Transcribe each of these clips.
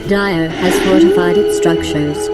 Dire has fortified its structures.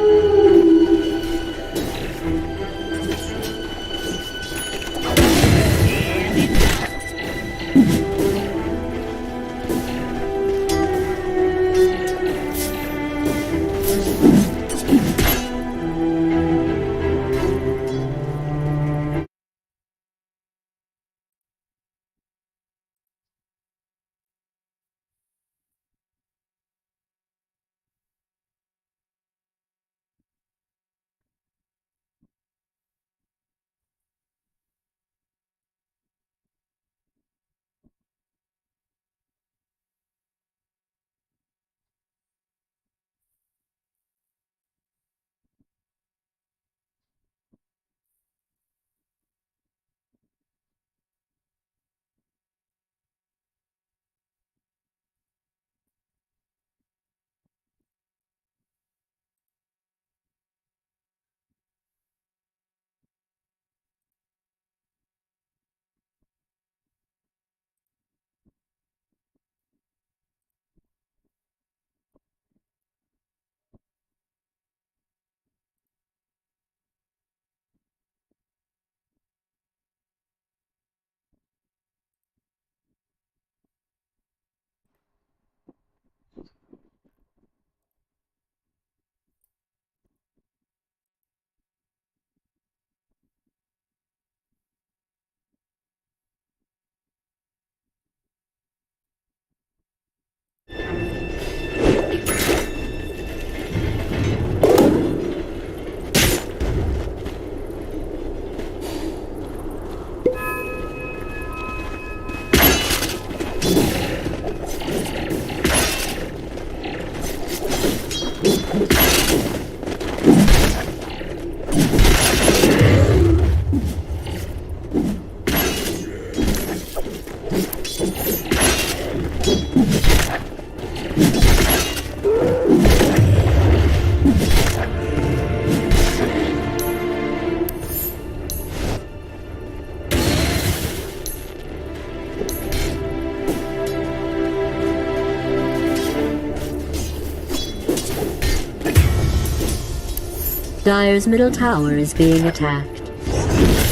Dire's middle tower is being attacked.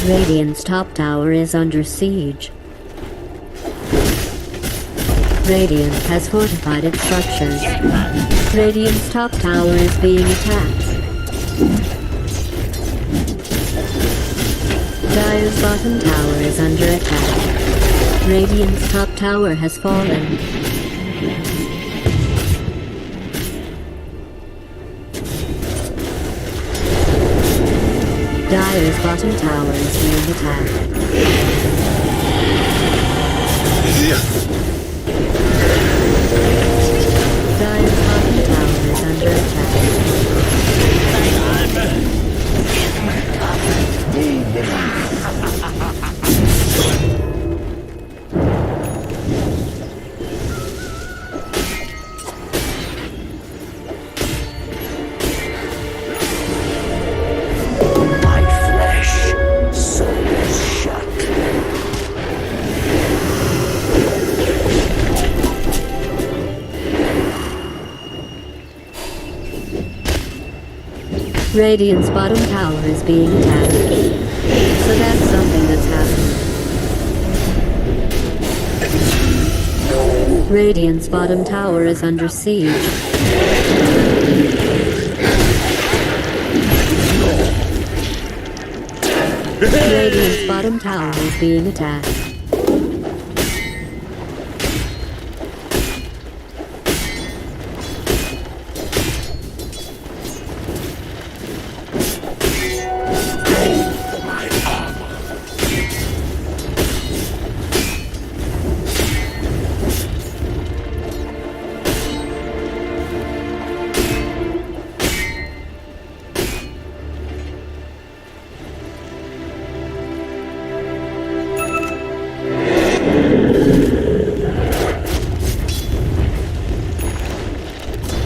Radiant's top tower is under siege. Radiant has fortified its structures. Radiant's top tower is being attacked. Dire's bottom tower is under attack. Radiant's top tower has fallen. Dire's bottom tower is being attacked. Dire's bottom tower is under attack. Radiant's bottom tower is being attacked. So that's something that's happened. Radiant's bottom tower is under siege. Radiant's bottom tower is being attacked.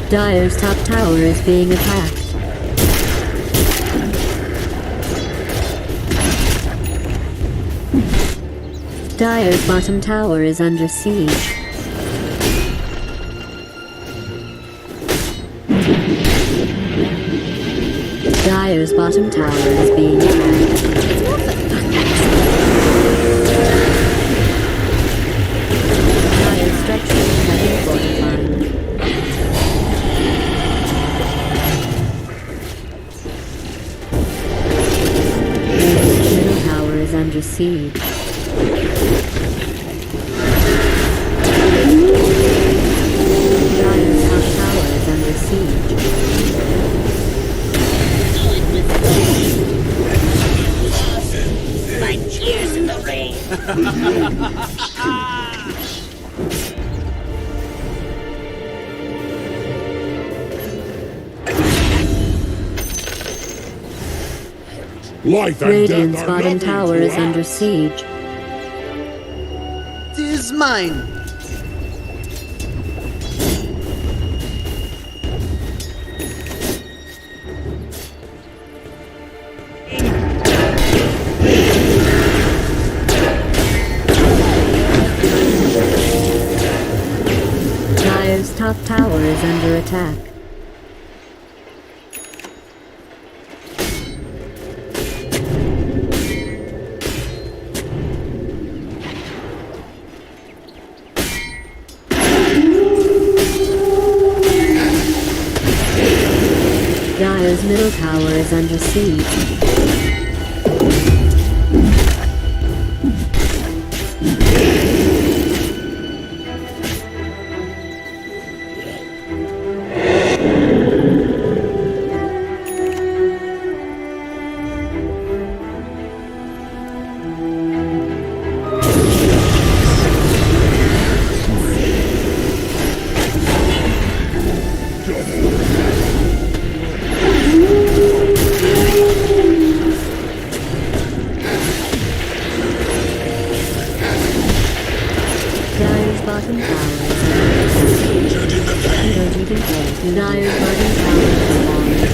Dire's top tower is being attacked. Dire's bottom tower is under siege. bottom tower is being attacked. Dire's structures have been fortified. Radiant's middle tower is under siege. Dire's top tower is under siege. Like tears in the rain. Life and Radiant's death are bottom nothing tower to is under us. siege. Tis mine. Dire's top tower is under attack. Dire's middle tower is under siege. Dire's bottom tower is under siege. You don't even care. Dire's bottom tower is falling.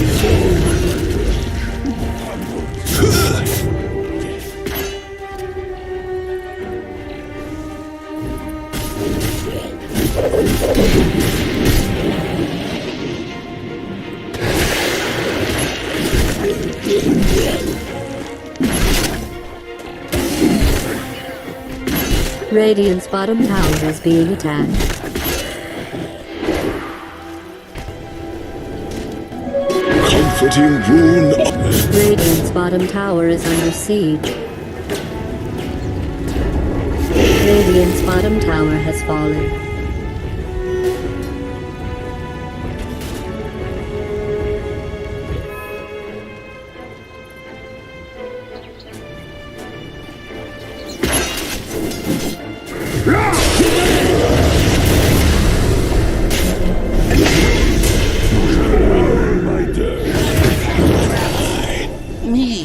Radiant's bottom tower is being attacked. Comforting rune. Radiant's bottom tower is under siege. Radiant's bottom tower has fallen. My death. Me.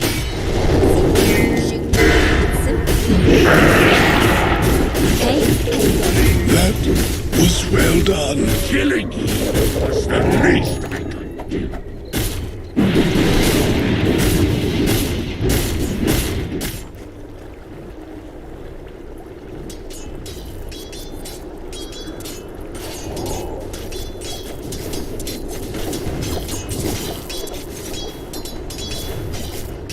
That was well done. Killing you was the least I could do.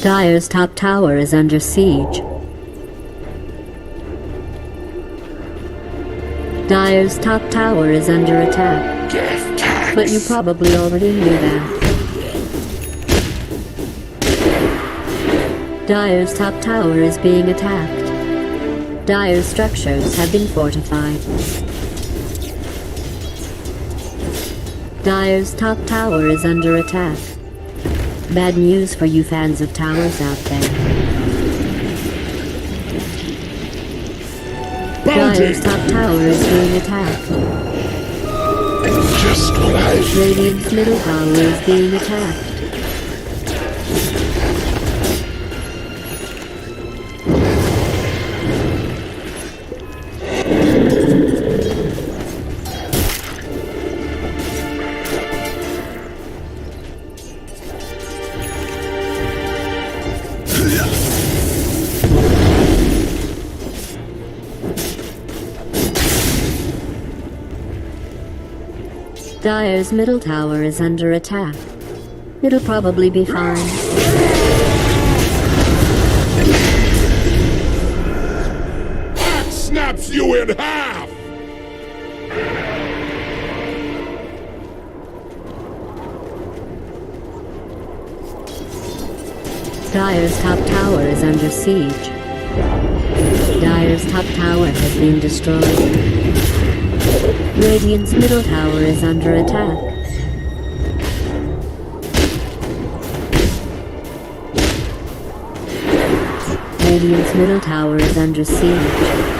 Dire's top tower is under siege. Dire's top tower is under attack. Death tax. But you probably already knew that. Dire's top tower is being attacked. Dire's structures have been fortified. Dire's top tower is under attack. Bad news for you fans of towers out there. Dire's top tower is being attacked. Just what I Radiant's middle tower is being attacked. Dire's middle tower is under attack. It'll probably be fine. cuts you in half! Dire's top tower is under siege. Dire's top tower has been destroyed. Radiant's middle tower is under attack. Radiant's middle tower is under siege.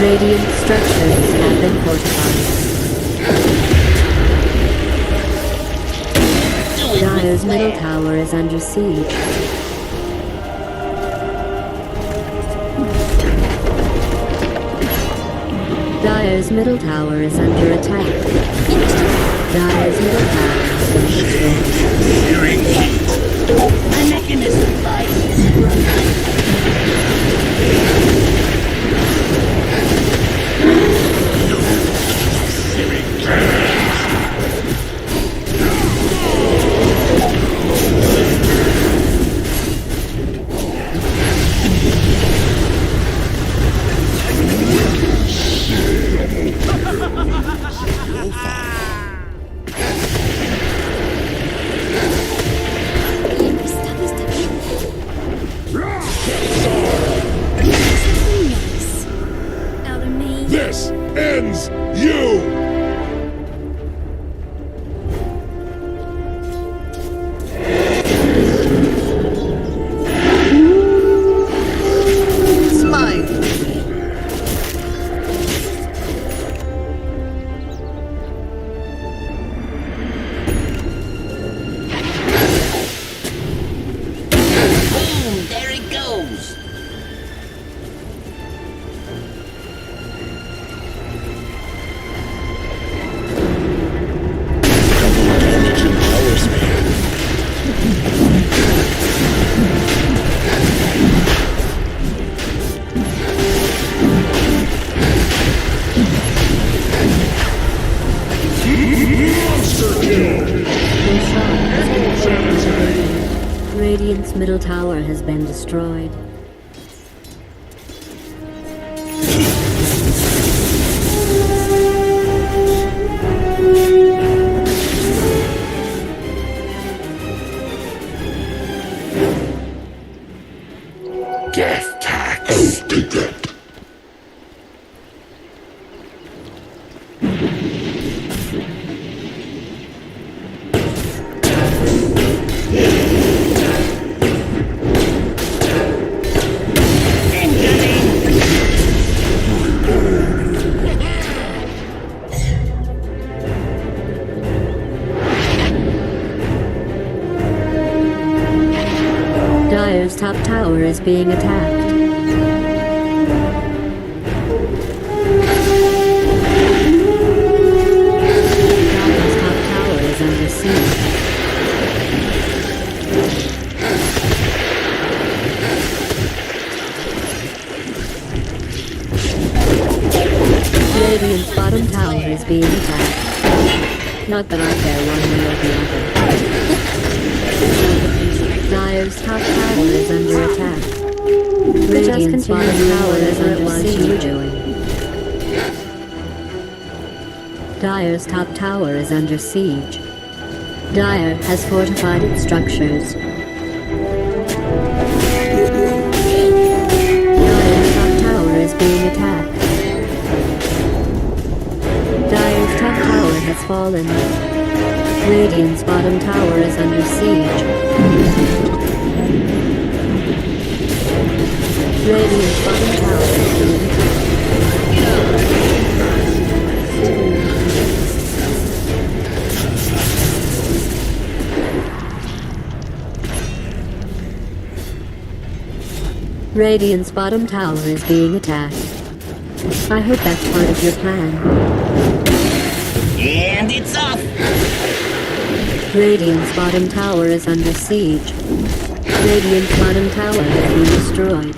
Radiant structures have been fortified. Dire's middle tower is under siege. Dire's middle tower is under attack. Dire's middle tower has been destroyed. Hearing heat. My mechanism This ends you! Radiant's middle tower has been destroyed. Death tax. Dire's top tower is being attacked. Dire's top tower is under siege. Not that I care one way or the other. Dire's top tower is under attack. Radiant's bottom tower is under siege. Dire's top tower is under siege. Dire has fortified its structures. Dire's top tower is being attacked. Dire's top tower has fallen. Radiant's bottom tower is under siege. Radiant's bottom tower is being attacked. Radiant's bottom tower is being attacked. I hope that's part of your plan. And it's off! Radiant's bottom tower is under siege. Radiant's bottom tower has been destroyed.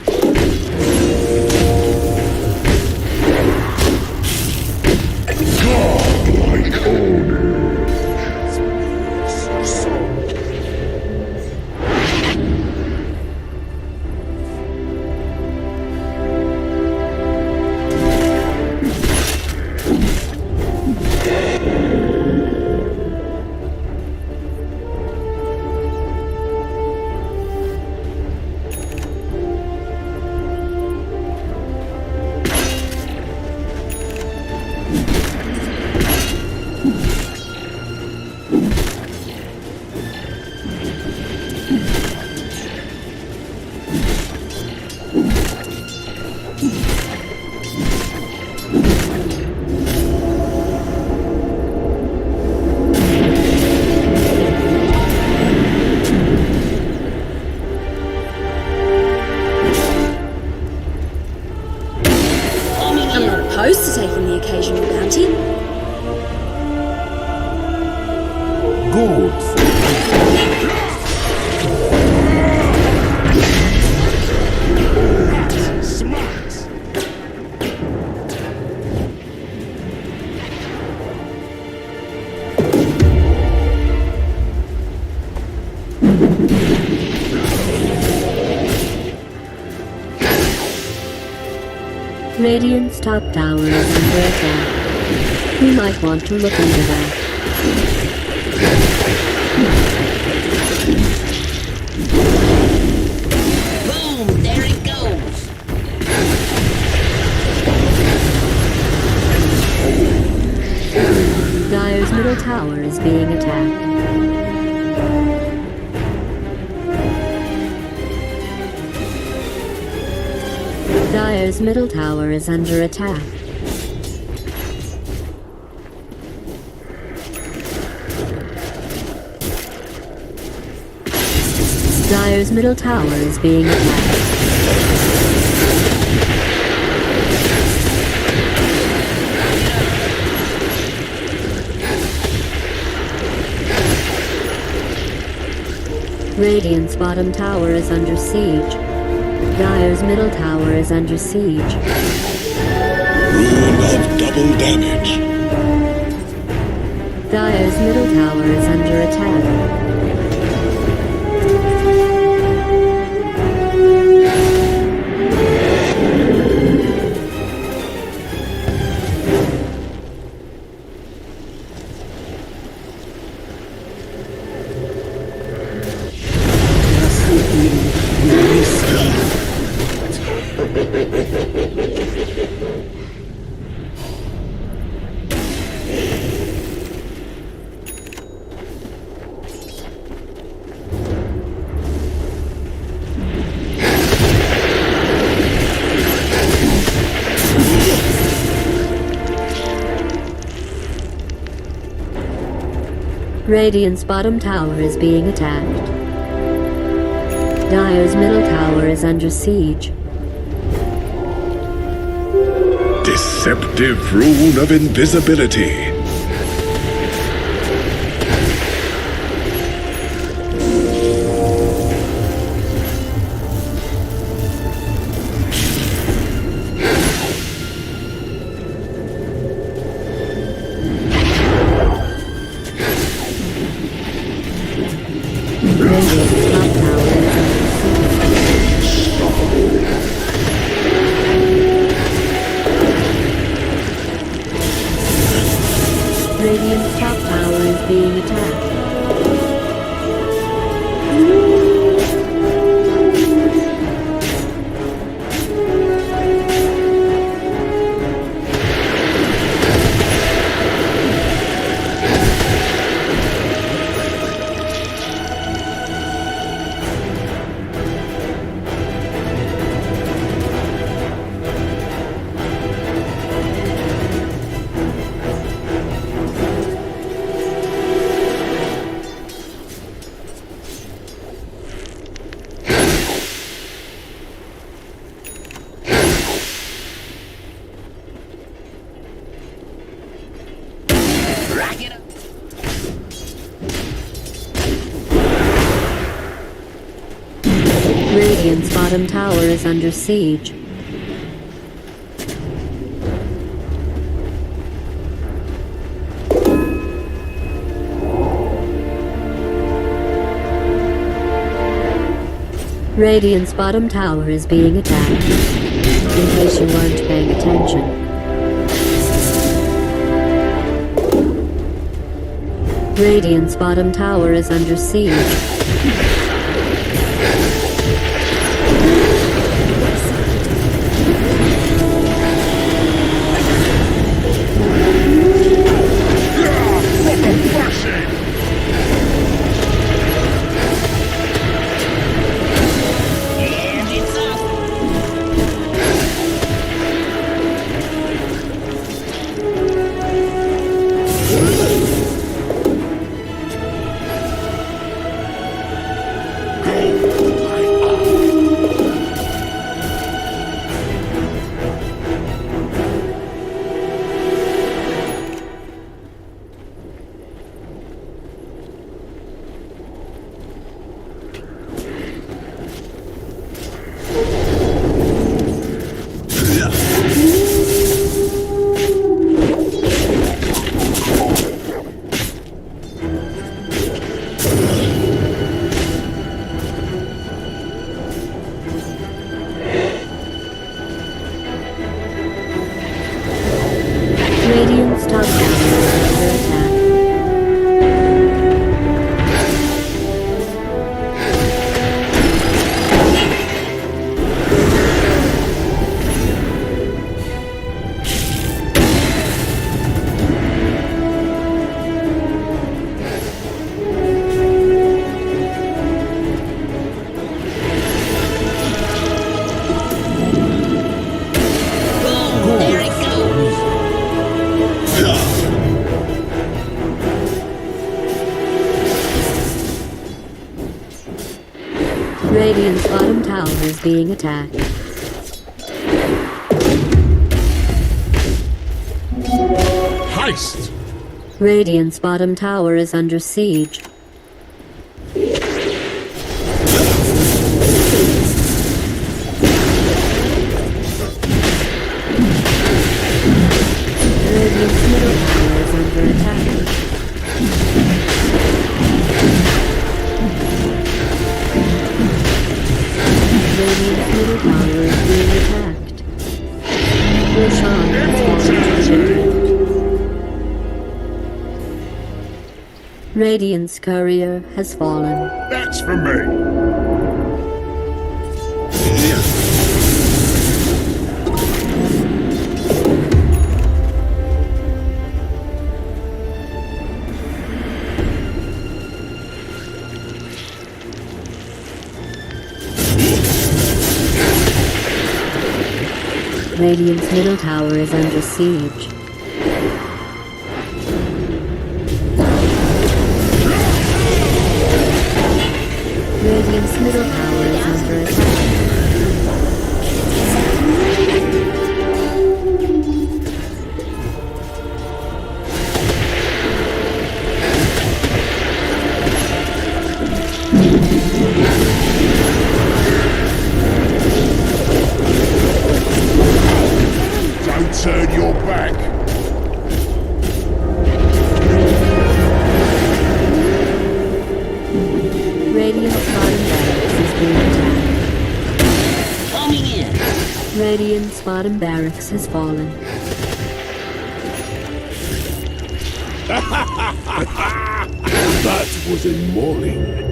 Godlike omen. Opposed to taking the occasional bounty. Good. Smart. Radiant's top tower is under attack. You might want to look into that. Boom! There it goes! Dire's middle tower is being attacked. Dire's middle tower is under attack. Dire's middle tower is being attacked. Radiant's bottom tower is under siege. Dire's middle tower is under siege. Rune of double damage. Dire's middle tower is under attack. Radiant's bottom tower is being attacked. Dire's middle tower is under siege. Deceptive rune of invisibility. top tower is under siege. Radiant's top tower is being attacked. Rack it up. Radiant's bottom tower is under siege. Radiant's bottom tower is being attacked. In case you weren't paying attention. Radiant's bottom tower is under siege. And it's off. Radiant's top tower is under attack. Boom, there it goes. Radiant's bottom tower is being attacked. Heist! Radiant's bottom tower is under siege. Radiant's middle tower is under attack. Radiant's middle tower is being attacked. Roshan has fallen to shipwreck. Radiant's courier has fallen. That's for me! Radiant's middle tower is under siege. Radiant's middle tower is under attack. Don't turn your back! Radiant's being attacked. Coming in. Radiant's bottom barracks has fallen. That was a mauling.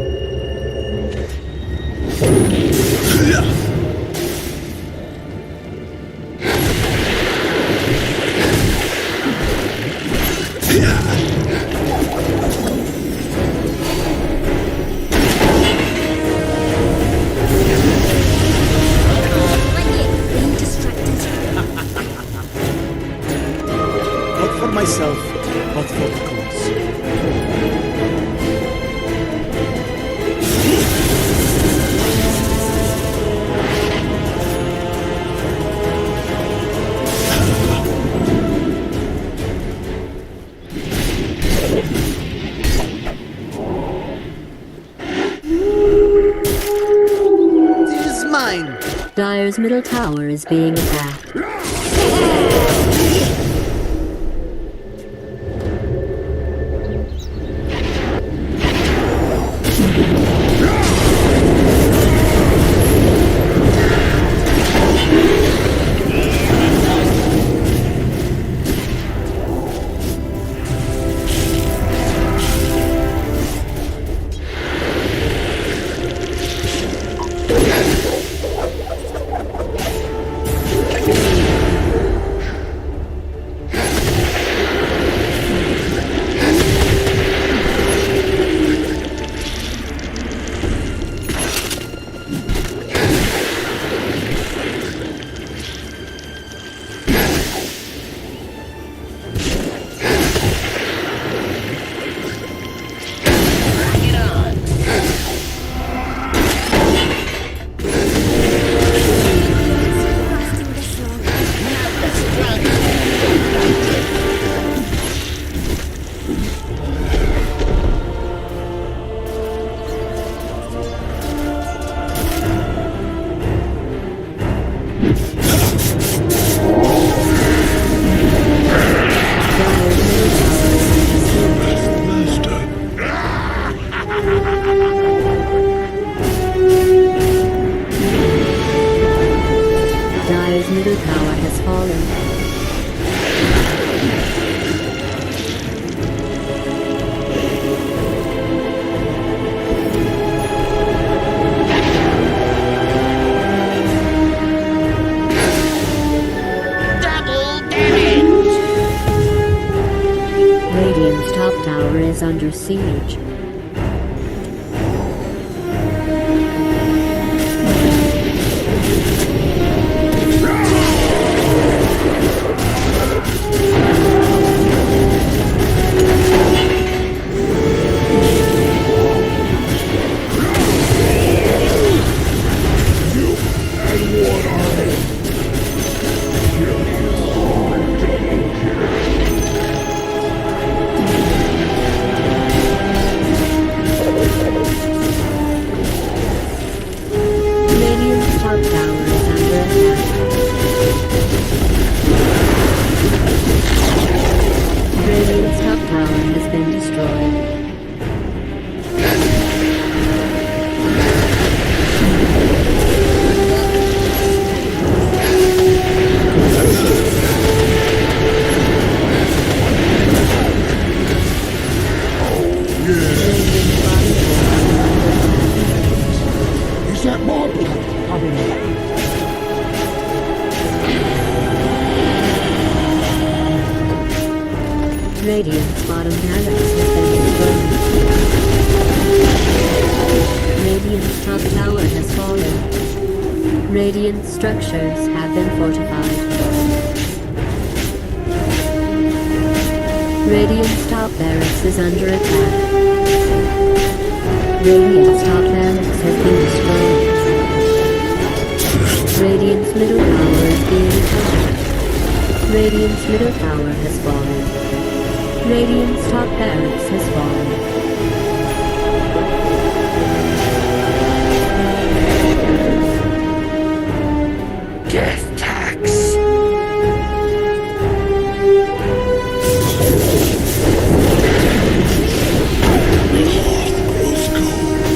Being distracted. Not for myself, but for the cause. It is mine. Dire's middle tower is being attacked. Bring it on. Lasting this long. Not the struggle. Master. Dire's middle tower has fallen. Double damage. Radiant's top tower is under siege. Radiant's top tower is under attack. Radiant's top tower has been destroyed. Radiant's bottom tower Is that my blood coming out? Radiant's bottom barracks has been destroyed. Radiant's top tower has fallen. Radiant structures have been fortified. Radiant's top barracks is under attack. Radiant's top barracks has been destroyed. Radiant's middle tower is being attacked. Radiant's middle tower has fallen. Radiant's top barracks has fallen. Death tax. The hearth grows cold.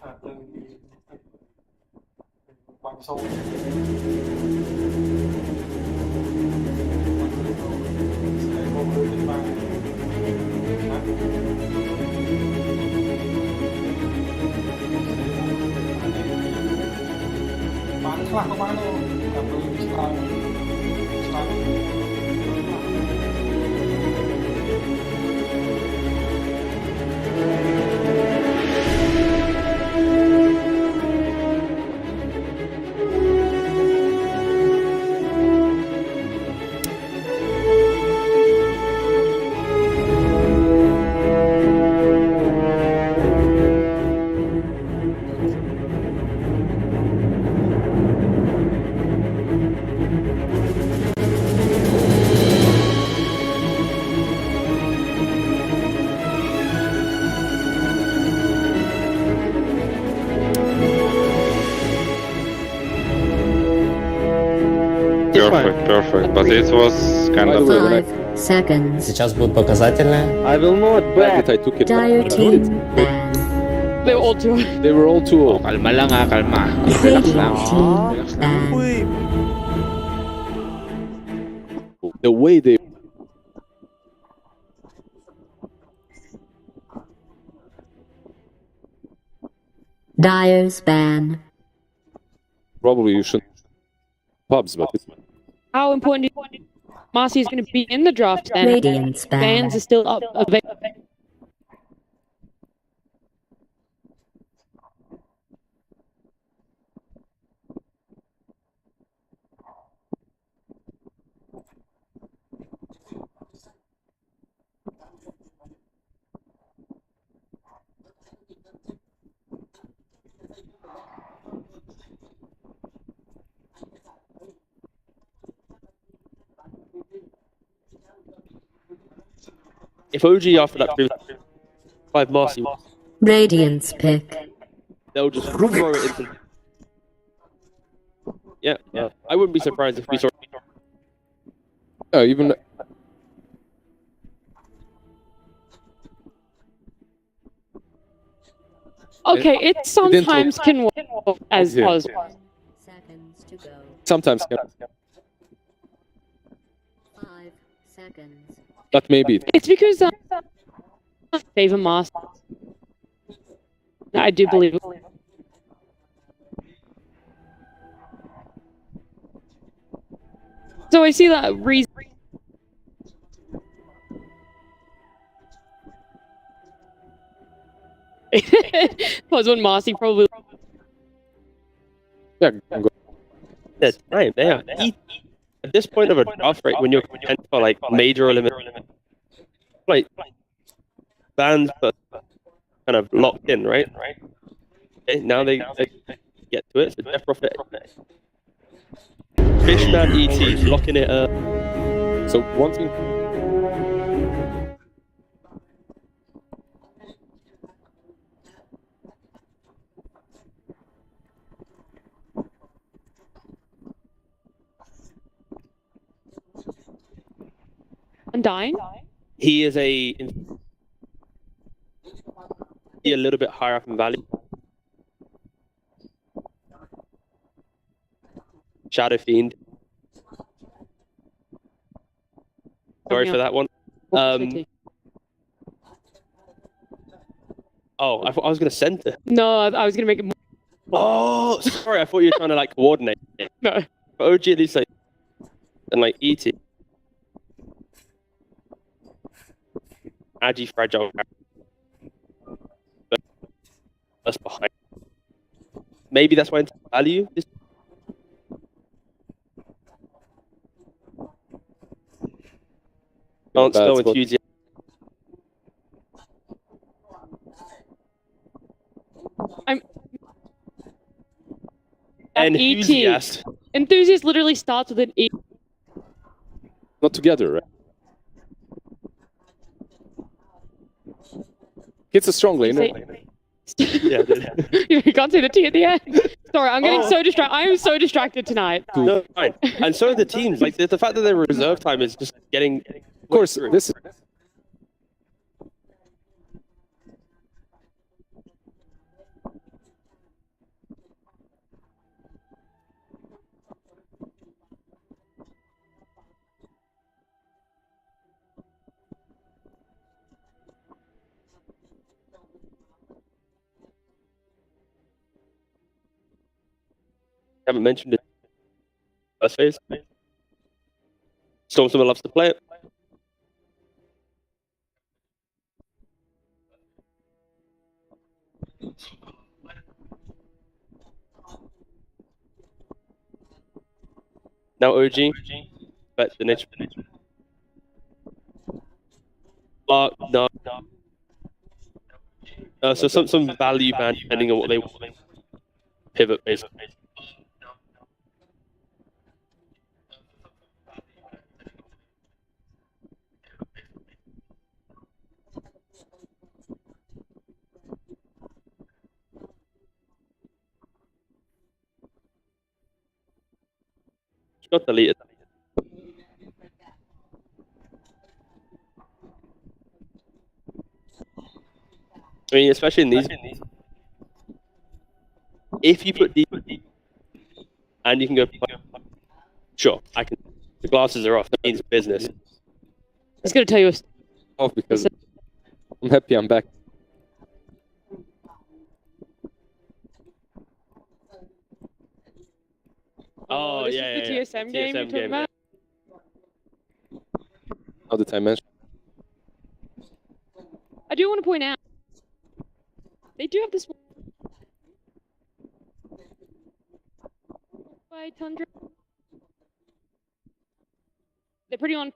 บางโซ่ใส่พวกมือขึ้นมาบางคลักเข้ามาเลยกับมือสไลด์Perfect. But it was kind of 5 seconds. Сейчас будет показательное. I will not back. I took it. Dire team ban. They were all too old. kalma lang kalma. Relax lang. Radiant team ban. Uy, The way they Dire's ban. probably you should pubs, but How important is Marcy is going to be in the draft then? Radiant's ban. Bans are still up. If OG after that previous 5 Marcy, Radiant's pick. they'll just throw it into. Yeah. I wouldn't be surprised if we saw. even Okay, it sometimes can work as Yeah. was. Seconds to go. sometimes, 5 seconds. but maybe it. It's because favor Marcy. I do believe it. So I see that reason. Was when Marcy probably. Yeah, go. That's right. Yeah. At this point of a draft, right, when you're contending for like major elimination, like bands, but kind of locked in, right? Okay, now they get to it. So Death Prophet, Fishman, ET, locking it up. So one thing. Undying? He is a little bit higher up in value. Shadow Fiend. Sorry for that one. Oh, I thought I was gonna send it. No, I was gonna make it more. Oh, sorry. I thought you were trying to like coordinate it. No. But OG at least like and like ET. Agi fragile. That's behind. Maybe that's why it's value. Aren't so That's what- enthusiastic. I'm. Enthusiast. Enthusiast literally starts with an E. Not together, right? It's a strong laner. Yeah. You can't say the T at the end. Sorry, I'm getting so distracted. I am so distracted tonight. No, fine. And so are the teams. Like the fact that their reserve time is just getting. Of course, this is haven't mentioned it. First phase. Storm Summer loves to play it. Now OG, but the niche. No. So some value band depending on what they want. Pivot basically. Got deleted. I mean, especially in these. If you put deep, and you can go. Sure, I can. The glasses are off. That means business. I was going to tell you a Off because I'm happy I'm back. Oh, this yeah, is the yeah, TSM game you're talking about? How did I mention? I do want to point out, they do have this one by Tundra. They're pretty on.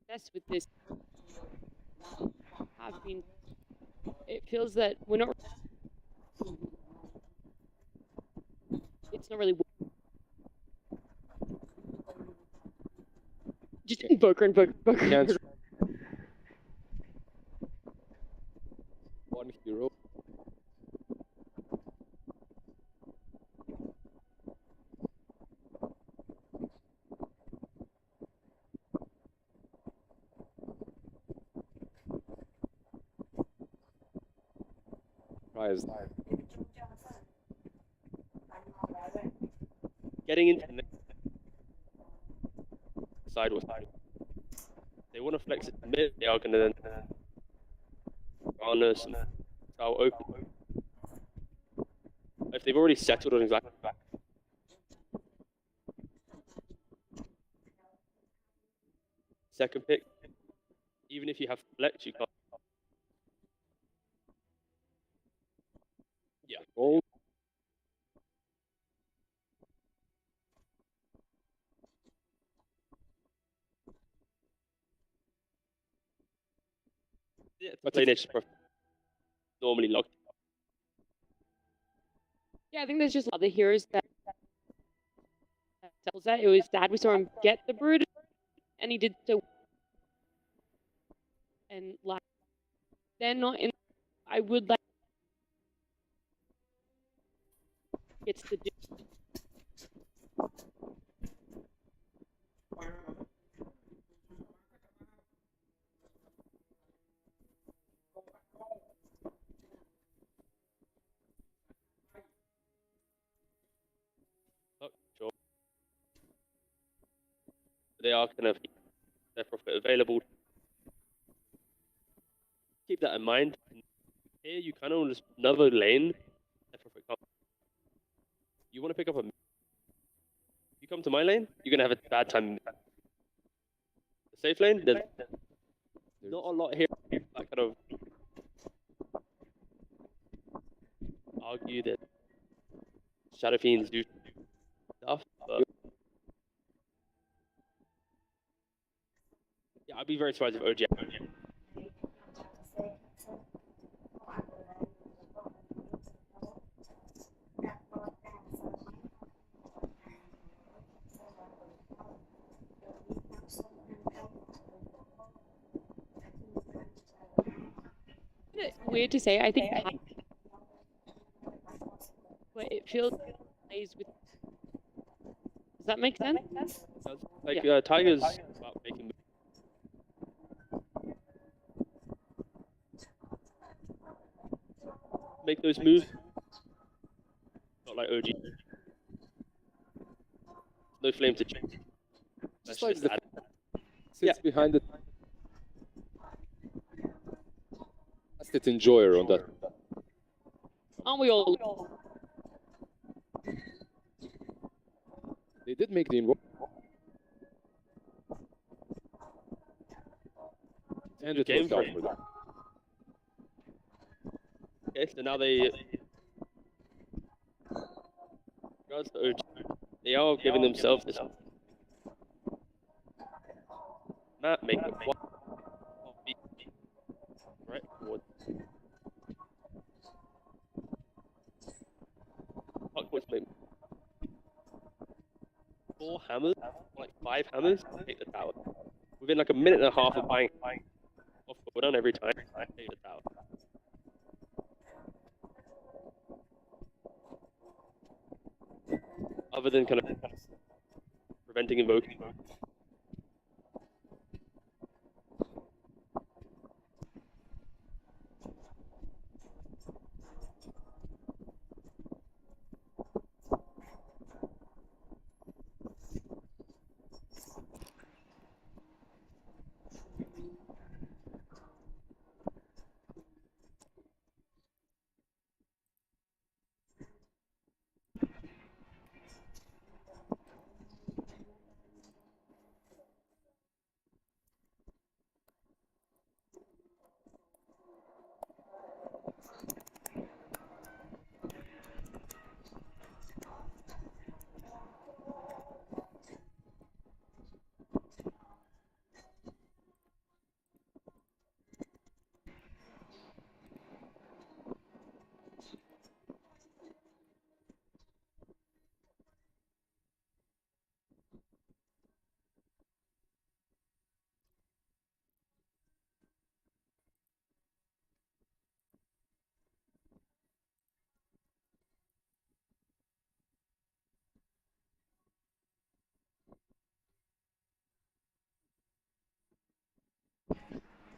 That's with this. Have been. It feels that we're not. It's not really. Just Boker and Boker. Can't. One hero. Prize. Getting into the side or side. They want to flex it to mid, they are going to then harness and start open. If they've already settled on exactly back. Second pick, even if you have flex, you can't. Yeah. Gold. Yeah, play niche normally locked. Yeah, I think there's just other heroes that tells that. It was sad we saw him get the brood, and he did so. And like, they're not in. I would like. It's the. Sure. They are kind of their profit available. Keep that in mind. Here you kind of want just another lane. Their profit comes. You want to pick up a. You come to my lane, you're gonna have a bad time. The safe lane, there's not a lot here. That kind of argue that Shadow Fiends do stuff, but yeah, I'd be very surprised if OG. Weird to say, I think, but it feels plays with. Does that make sense? Like Yeah. Tiger's about making. Make those moves. Not like OG. No flame to change. Just like the sits behind it. That's the enjoyer on that. Aren't we all? They did make the inroad. And it Game worked out frame. for them. Okay, so now they. Regards to OG, they are giving themselves this. Map make it one. Right forward. Upwards maybe. 4 hammers, like 5 hammers, take the tower. Within like a minute and a half of buying off cooldown every time, take the tower. Other than kind of preventing invoking.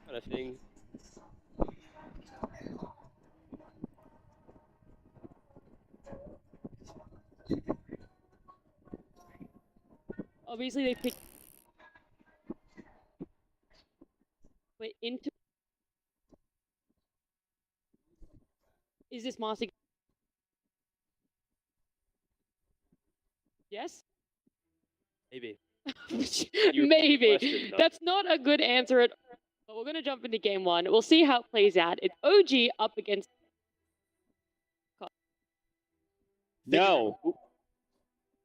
Kind of thing. Obviously, they picked. Wait, into. Is this Marcy? Yes? Maybe. Maybe. Question, no? That's not a good answer at all. But we're going to jump into game one. We'll see how it plays out. It's OG up against. No.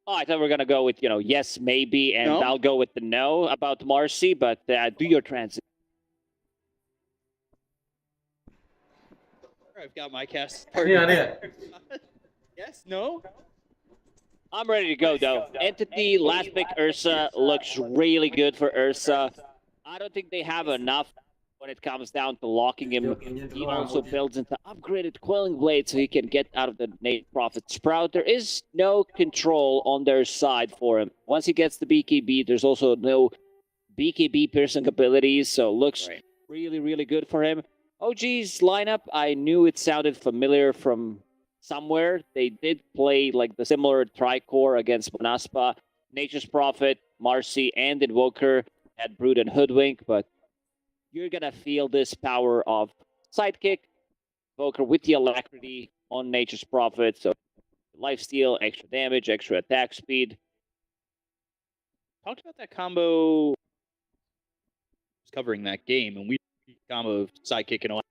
Oh, I thought we were going to go with, yes, maybe, and No? I'll go with the no about Marcy, but do your transit. I've got my cast. Yes, no? I'm ready to go, though. Entity, last pick, Ursa, looks really good for Ursa. I don't think they have enough when it comes down to locking him. He also builds into upgraded Quelling Blade so he can get out of the Nate Prophet Sprout. There is no control on their side for him. Once he gets the BKB, there's also no BKB piercing abilities, so looks really, really good for him. OG's lineup, I knew it sounded familiar from somewhere. They did play like the similar Tricore against Manaspa, Nature's Prophet, Marcy, and Invoker had Brood and Hoodwink, but you're gonna feel this power of Sidekick, Invoker with the Alacrity on Nature's Prophet, so lifesteal, extra damage, extra attack speed. Talked about that combo covering that game, and we combo of Sidekick and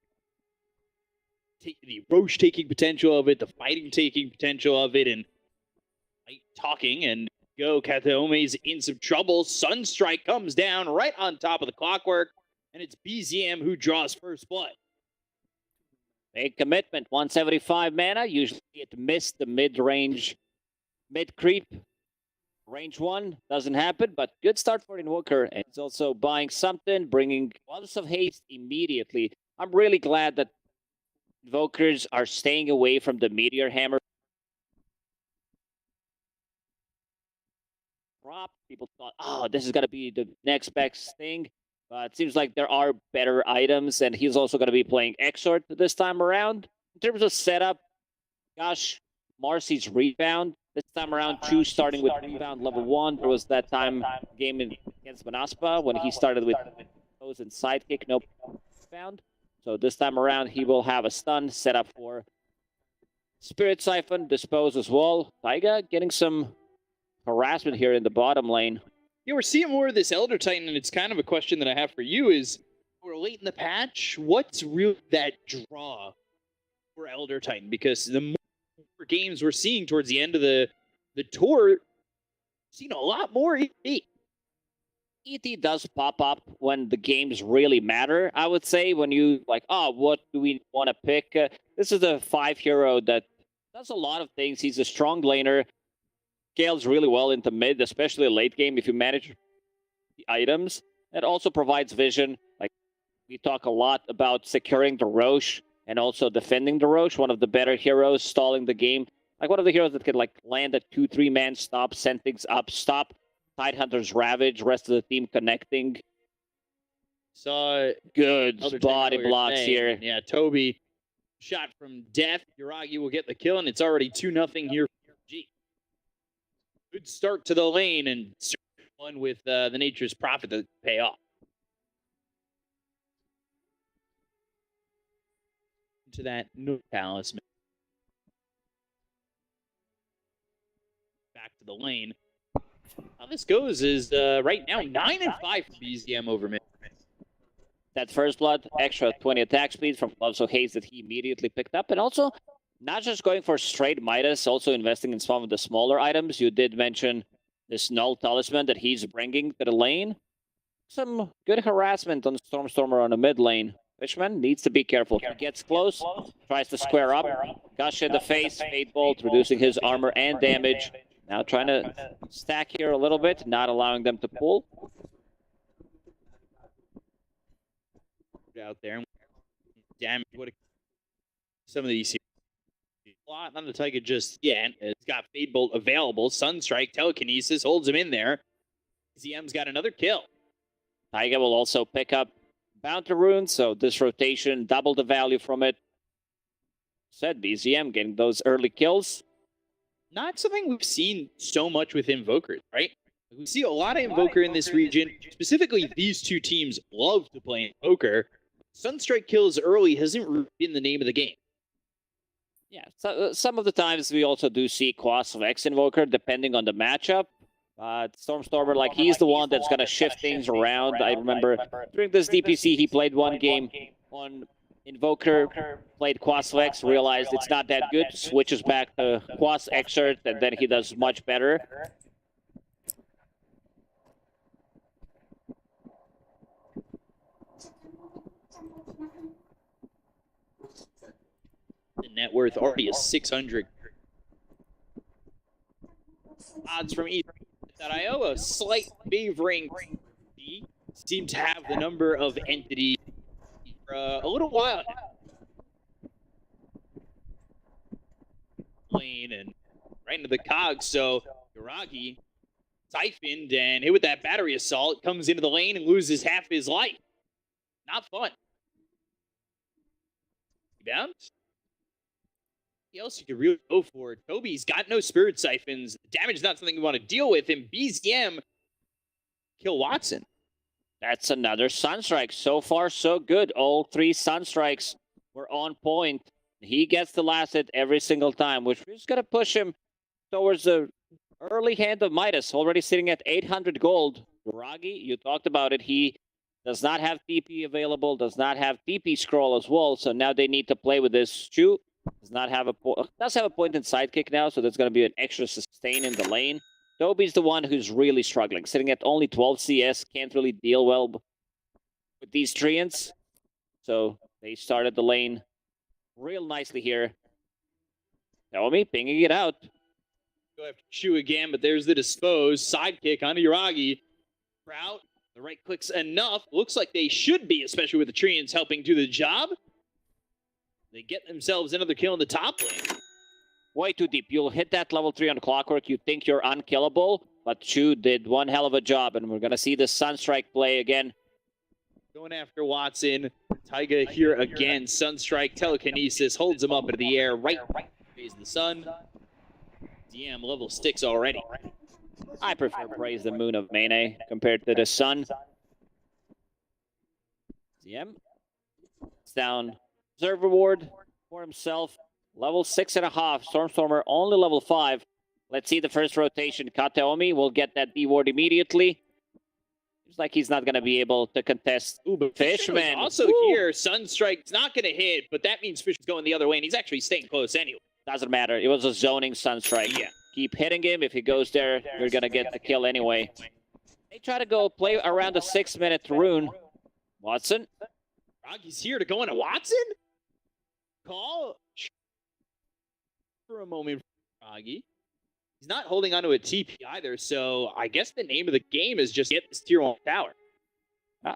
the Roche taking potential of it, the fighting taking potential of it, and talking and go. Kataome's in some trouble. Sunstrike comes down right on top of the clockwork, and it's BZM who draws first blood. Big commitment, 175 mana. Usually it missed the mid-range, mid-creep. Range 1 doesn't happen, but good start for Invoker. And he's also buying something, bringing Walls of Haste immediately. I'm really glad that Invokers are staying away from the Meteor Hammer. Drop. People thought, oh, this is going to be the next best thing. But it seems like there are better items, and he's also going to be playing Exort this time around. In terms of setup, gosh, Marcy's Rebound. This time around, choose starting with Rebound level 1. There was that time game against Manaspa when he started with those and Sidekick, no Rebound. So this time around, he will have a stun set up for Spirit Siphon disposed as well. Taiga getting some harassment here in the bottom lane. Yeah, we're seeing more of this Elder Titan, and it's kind of a question that I have for you is, we're late in the patch, what's really that draw for Elder Titan? Because the more games we're seeing towards the end of the tour, we're seeing a lot more ET. ET does pop up when the games really matter, I would say, when you like, oh, what do we want to pick? This is a 5 hero that does a lot of things. He's a strong laner, scales really well into mid, especially late game if you manage the items. It also provides vision. Like, we talk a lot about securing the Roche and also defending the Roche, one of the better heroes, stalling the game. Like one of the heroes that can like land a 2-3 man stop, send things up, stop Tidehunter's Ravage, rest of the team connecting. Saw good body blocks here. Yeah, Toby shot from death. Yuragi will get the kill, and it's already 2-0 here for G. Good start to the lane, and one with the Nature's Prophet to pay off. To that no talisman. Back to the lane. How this goes is right now 9-5 for BZM over mid. That first blood, extra 20 attack speed from Gloves of Haze that he immediately picked up. And also, not just going for straight Midas, also investing in some of the smaller items. You did mention this Null Talisman that he's bringing to the lane. Some good harassment on Stormstormer on the mid lane. Fishman needs to be careful. He gets close, tries to square up. Gush in the face, Fate Bolt, reducing his armor and damage. Now trying to stack here a little bit, not allowing them to pull. Out there. Damage. What some of these here. A lot on the Taiga just yet. It's got Fade Bolt available. Sunstrike, Telekinesis holds him in there. ZM's got another kill. Taiga will also pick up Bounty Rune, so this rotation, double the value from it. Said BZM getting those early kills. Not something we've seen so much with Invokers, right? We see a lot of Invoker in this region. Specifically, these two teams love to play Invoker. Sunstrike kills early hasn't been the name of the game. Yeah, so, some of the times we also do see Quas of X Invoker, depending on the matchup. Stormstormer, like, he's the one that's going to shift things around. I remember during this DPC, he played one game on Invoker, played Quas of X, realized it's not that good, switches back to Quas Exert, and then he does much better. The net worth already is 600. Odds from E3.io, a slight favoring G. Seem to have the number of entities for a little while now. Lane and right into the cogs, so Yuragi siphoned and hit with that battery assault, comes into the lane and loses half his life. Not fun. Rebound. Else you could really go for. Toby's got no Spirit Siphons. Damage is not something you want to deal with, and BZM kill Watson. That's another Sunstrike. So far, so good. All 3 Sunstrikes were on point. He gets the last hit every single time, which is going to push him towards the early hand of Midas, already sitting at 800 gold. Ragi, you talked about it. He does not have TP available, does not have TP scroll as well, so now they need to play with this. Chu does have a point in sidekick now, so there's going to be an extra sustain in the lane. Toby's the one who's really struggling, sitting at only 12 CS, can't really deal well with these treants. So they started the lane real nicely here. Naomi pinging it out. Go after Chu again, but there's the dispose. Sidekick onto Yuragi. Prout, the right clicks enough. Looks like they should be, especially with the treants helping do the job. They get themselves another kill in the top lane. Way too deep. You'll hit that level 3 on Clockwork. You think you're unkillable, but Chu did one hell of a job, and we're going to see the Sunstrike play again. Going after Watson. Taiga here again. Sunstrike, Telekinesis, holds him up into the air. Right phase of the sun. DM level 6 already. I prefer Praise the Moon of Mene compared to the sun. DM. It's down. Reserve reward for himself. Level 6.5. Stormstormer only level 5. Let's see the first rotation. Kateomi will get that D ward immediately. Seems like he's not going to be able to contest. Ooh, but Fishman. Also here, Sunstrike's not going to hit, but that means Fish is going the other way, and he's actually staying close anyway. Doesn't matter. It was a zoning Sunstrike. Yeah. Keep hitting him. If he goes there, you're going to get the kill anyway. They try to go play around the 6-minute rune. Watson. Froggy's here to go into Watson? Call? For a moment, Froggy. He's not holding onto a TP either, so I guess the name of the game is just get this tier 1 tower.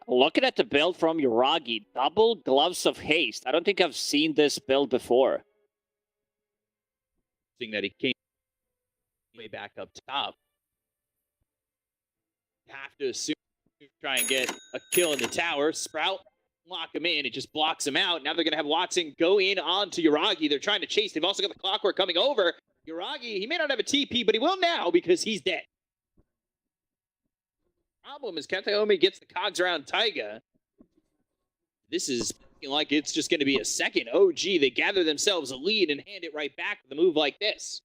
Looking at the build from Uragi, double gloves of haste. I don't think I've seen this build before. Seeing that he came way back up top. Have to assume try and get a kill in the tower. Sprout, lock him in. It just blocks him out. Now they're going to have Watson go in onto Uragi. They're trying to chase. They've also got the Clockwork coming over. Uragi, he may not have a TP, but he will now because he's dead. Problem is Kateomi gets the cogs around Taiga. This is looking like it's just going to be a second OG. They gather themselves a lead and hand it right back with a move like this.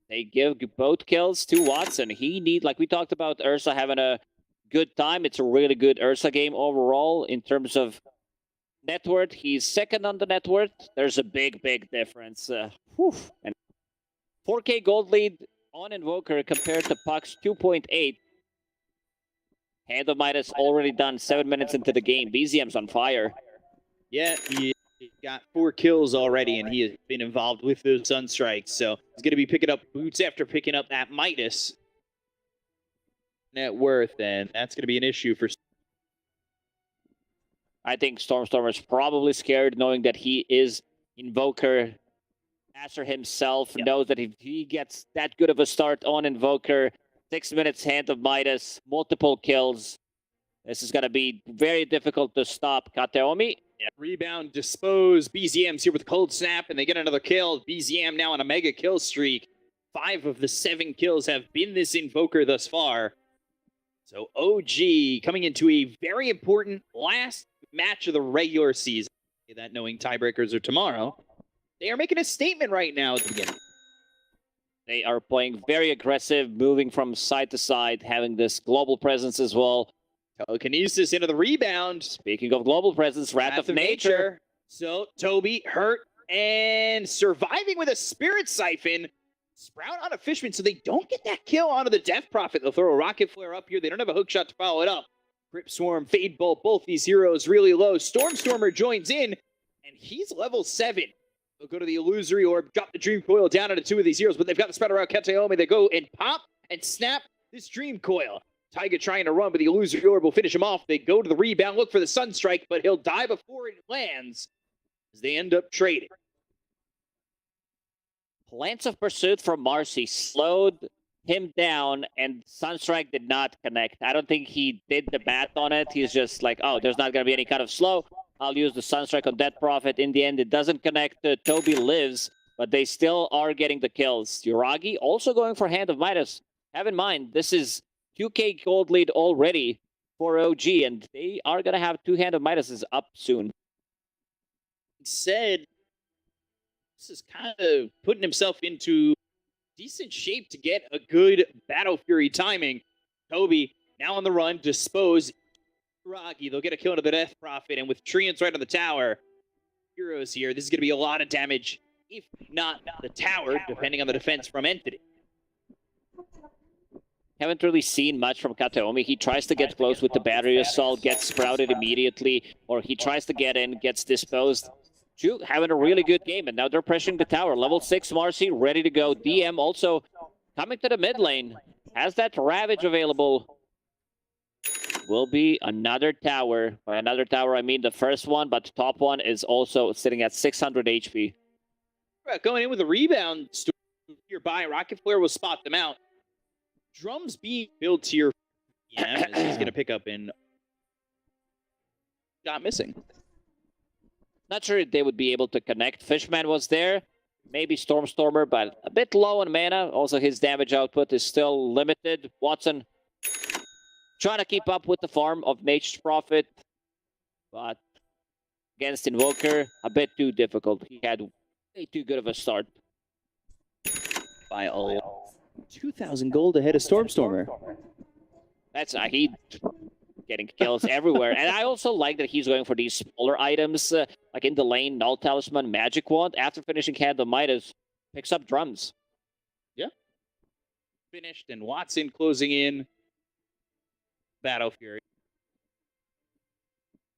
They give both kills to Watson. He need, like we talked about Ursa having a good time. It's a really good Ursa game overall in terms of net worth. He's second on the net worth. There's a big, big difference. And 4K gold lead on Invoker compared to Puck's 2.8. Hand of Midas already done 7 minutes into the game. BZM's on fire. Yeah, he got 4 kills already, and he has been involved with those Sunstrikes. So he's going to be picking up boots after picking up that Midas net worth, and that's going to be an issue for... I think Stormstormer's probably scared knowing that he is Invoker. Asher himself knows that if he gets that good of a start on Invoker, 6 minutes Hand of Midas, multiple kills, this is going to be very difficult to stop. Kateomi. Yeah, rebound, dispose. BZM's here with Cold Snap, and they get another kill. BZM now on a mega kill streak. 5 of the 7 kills have been this Invoker thus far. So OG coming into a very important last match of the regular season. That knowing tiebreakers are tomorrow. They are making a statement right now at the beginning. They are playing very aggressive, moving from side to side, having this global presence as well. Telekinesis into the rebound. Speaking of global presence, Wrath of Nature. So Toby hurt and surviving with a Spirit Siphon. Sprout on a Fishman, so they don't get that kill onto the Death Prophet. They'll throw a Rocket Flare up here. They don't have a hook shot to follow it up. Grip Swarm, Fade Bolt, both these heroes really low. Stormstormer joins in, and he's level 7. They'll go to the Illusory Orb, drop the Dream Coil down onto 2 of these heroes, but they've got the spread around Kateomi. They go and pop and snap this Dream Coil. Taiga trying to run, but the Illusory Orb will finish him off. They go to the rebound, look for the Sunstrike, but he'll die before it lands as they end up trading. Plans of Pursuit from Marcy slowed him down, and Sunstrike did not connect. I don't think he did the math on it. He's just like, oh, there's not going to be any kind of slow. I'll use the Sunstrike on Death Prophet. In the end, it doesn't connect. Toby lives, but they still are getting the kills. Uragi also going for Hand of Midas. Have in mind, this is 2K gold lead already for OG, and they are going to have 2 Hand of Midases up soon. He said this is kind of putting himself into decent shape to get a good Battle Fury timing. Toby now on the run, dispose. Uragi, they'll get a kill into the Death Prophet, and with Treants right on the tower, heroes here, this is going to be a lot of damage, if not the tower, depending on the defense from Entity. Haven't really seen much from Kateomi. He tries to get close with the battery assault, gets sprouted immediately, or he tries to get in, gets disposed. Ju having a really good game, and now they're pressuring the tower. Level 6 Marcy, ready to go. DM also coming to the mid lane. Has that Ravage available. Will be another tower. By another tower, I mean the first one, but the top one is also sitting at 600 HP. Going in with a rebound nearby. Rocket Flare will spot them out. Drums being built here. Yeah, he's going to pick up in... Got missing. Not sure if they would be able to connect. Fishman was there. Maybe Stormstormer, but a bit low on mana. Also, his damage output is still limited. Watson trying to keep up with the farm of Nature's Prophet, but against Invoker, a bit too difficult. He had Way too good of a start. By all 2,000 gold ahead of Stormstormer. That's he getting kills everywhere. And I also like that he's going for these smaller items, like in the lane, Null Talisman, Magic Wand. After finishing Hand of Midas, picks up drums. Yeah. Finished, and Watson closing in. Battle Fury.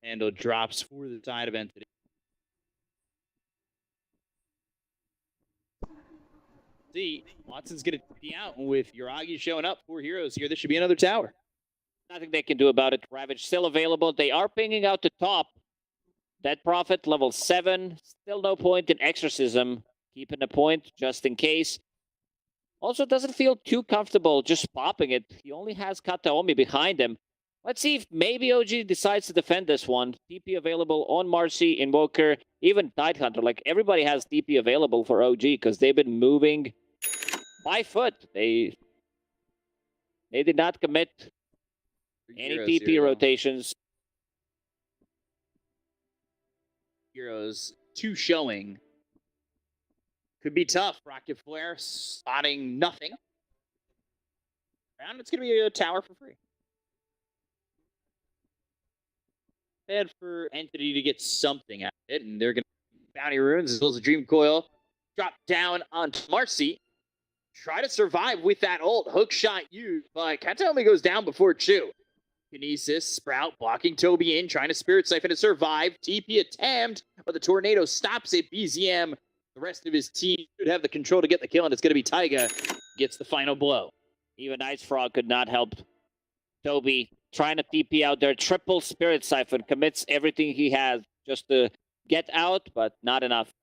Handle drops for the side of Entity. See, Watson's going to be out with Yuragi showing up. 4 heroes here. This should be another tower. Nothing they can do about it. Ravage still available. They are pinging out the top. Dead Prophet, level 7. Still no point in Exorcism. Keeping a point just in case. Also doesn't feel too comfortable just popping it. He only has Kataomi behind him. Let's see if maybe OG decides to defend this one. DP available on Marcy, Invoker, even Tidehunter. Like, everybody has DP available for OG because they've been moving by foot. They did not commit any DP rotations. Heroes 2 showing. Could be tough. Rocket Flare spotting nothing. And it's going to be a tower for free. Bad for Entity to get something out of it, and they're going to Bounty Runes as well as a Dream Coil. Drop down onto Marcy. Try to survive with that ult. Hook shot used, but Kataomi goes down before Chu. Kinesis, Sprout blocking Toby in, trying to Spirit Siphon to survive. TP attempt, but the Tornado stops it. BZM, the rest of his team should have the control to get the kill, and it's going to be Taiga gets the final blow. Even Ice Frog could not help Toby. Trying to TP out there. Triple Spirit Siphon. Commits everything he has just to get out, but not enough.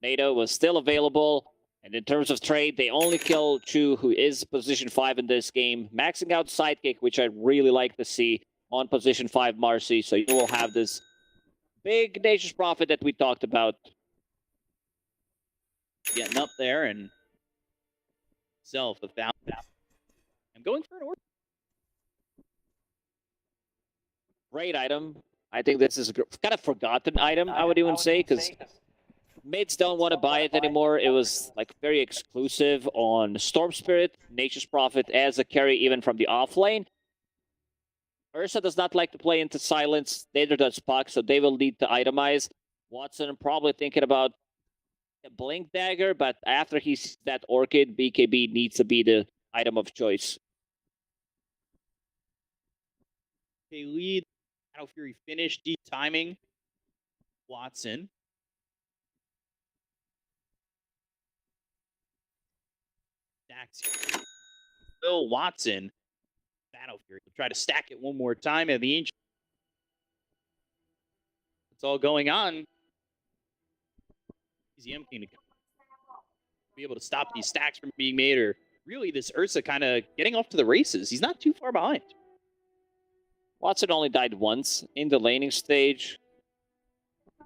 NATO was still available. And in terms of trade, they only kill Chu, who is position 5 in this game. Maxing out Sidekick, which I'd really like to see on position 5 Marcy. So you will have this big Nature's Prophet that we talked about. Getting up there and self without that. I'm going for an order. Great item. I think this is a kind of forgotten item, I would even say, because mids don't want to buy it anymore. It was like very exclusive on Storm Spirit, Nature's Prophet as a carry even from the off lane. Ursa does not like to play into silence, neither does Puck, so they will need to itemize. Watson probably thinking about a Blink Dagger, but after he sees that Orchid, BKB needs to be the item of choice. Okay, lead. Battle Fury finished. Deep timing. Watson. Stacks here. Will Watson. Battle Fury. We'll try to stack it one more time. And the Ancient. It's all going on. BZM can be able to stop these stacks from being made, or really this Ursa kind of getting off to the races. He's not too far behind. Watson only died once in the laning stage.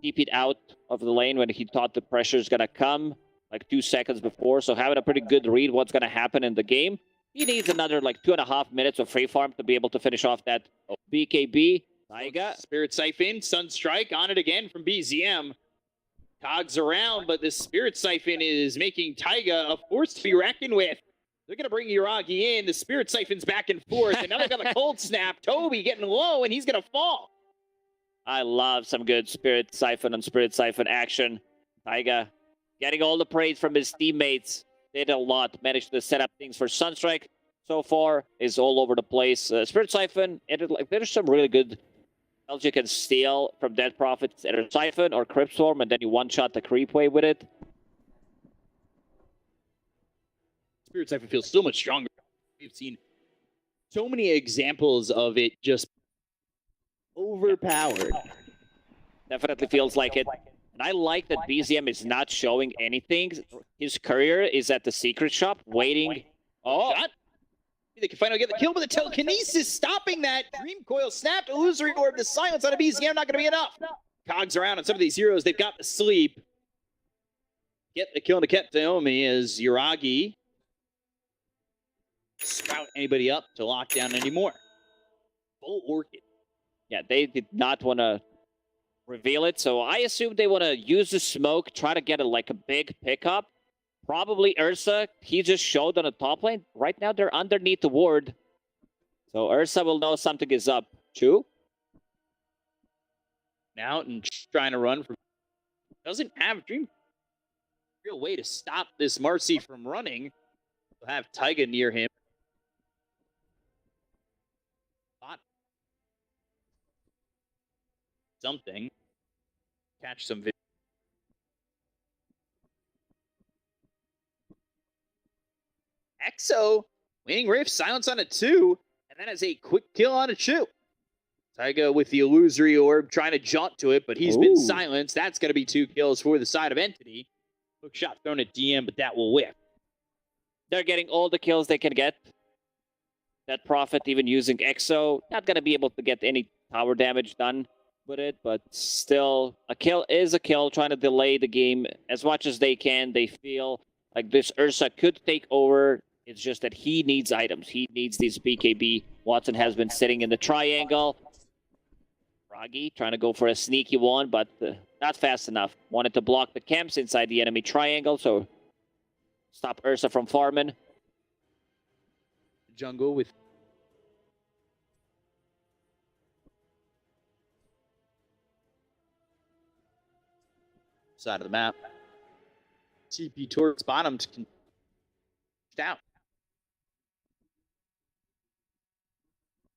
TP'd out of the lane when he thought the pressure is going to come, like 2 seconds before. So having a pretty good read what's going to happen in the game. He needs another like 2.5 minutes of free farm to be able to finish off that BKB. Taiga. Spirit Siphon, Sunstrike on it again from BZM. Cogs around, but this Spirit Siphon is making Taiga a force to be reckoned with. They're going to bring Yuragi in. The Spirit Siphon's back and forth. And now they got the Cold Snap. Toby getting low, and he's going to fall. I love some good Spirit Siphon on Spirit Siphon action. Taiga getting all the praise from his teammates. Did a lot. Managed to set up things for Sunstrike. So far is all over the place. Spirit Siphon, there's some really good spells you can steal from Dead Prophet. Either Siphon or Crypt Swarm, and then you one-shot the creep wave with it. Spirit Siphon feels so much stronger. We've seen so many examples of it just overpowered. Definitely feels like it. And I like that BZM is not showing anything. His courier is at the secret shop waiting. Oh, Shot. They can finally get the kill, but the telekinesis stopping that. Dream Coil snapped. Illusory Orb, the silence on a BZM not going to be enough. Cogs around on some of these heroes. They've got the sleep. Get the kill to Kataomi as Yuragi sprout anybody up to lock down anymore. Full Orchid. Yeah, they did not want to reveal it. So I assume they want to use the smoke, try to get a big pickup. Probably Ursa. He just showed on the top lane. Right now they're underneath the ward. So Ursa will know something is up. Chu? Out and trying to run from. Doesn't have Dream. Real way to stop this Marcy from running. We'll have Taiga near him. Thought something. Catch some video. Exo winning Rift, silence on a 2, and that is a quick kill on a 2. Taiga with the illusory orb trying to jaunt to it, but he's been silenced. That's going to be 2 kills for the side of Entity. Hook shot thrown at DM, but that will whiff. They're getting all the kills they can get. That Prophet, even using Exo, not going to be able to get any tower damage done with it, but still, a kill is a kill, trying to delay the game as much as they can. They feel like this Ursa could take over. It's just that he needs items. He needs these BKB. Watson has been sitting in the triangle. Froggy trying to go for a sneaky one, but not fast enough. Wanted to block the camps inside the enemy triangle, so stop Ursa from farming. Jungle with side of the map. TP towards bottom to down.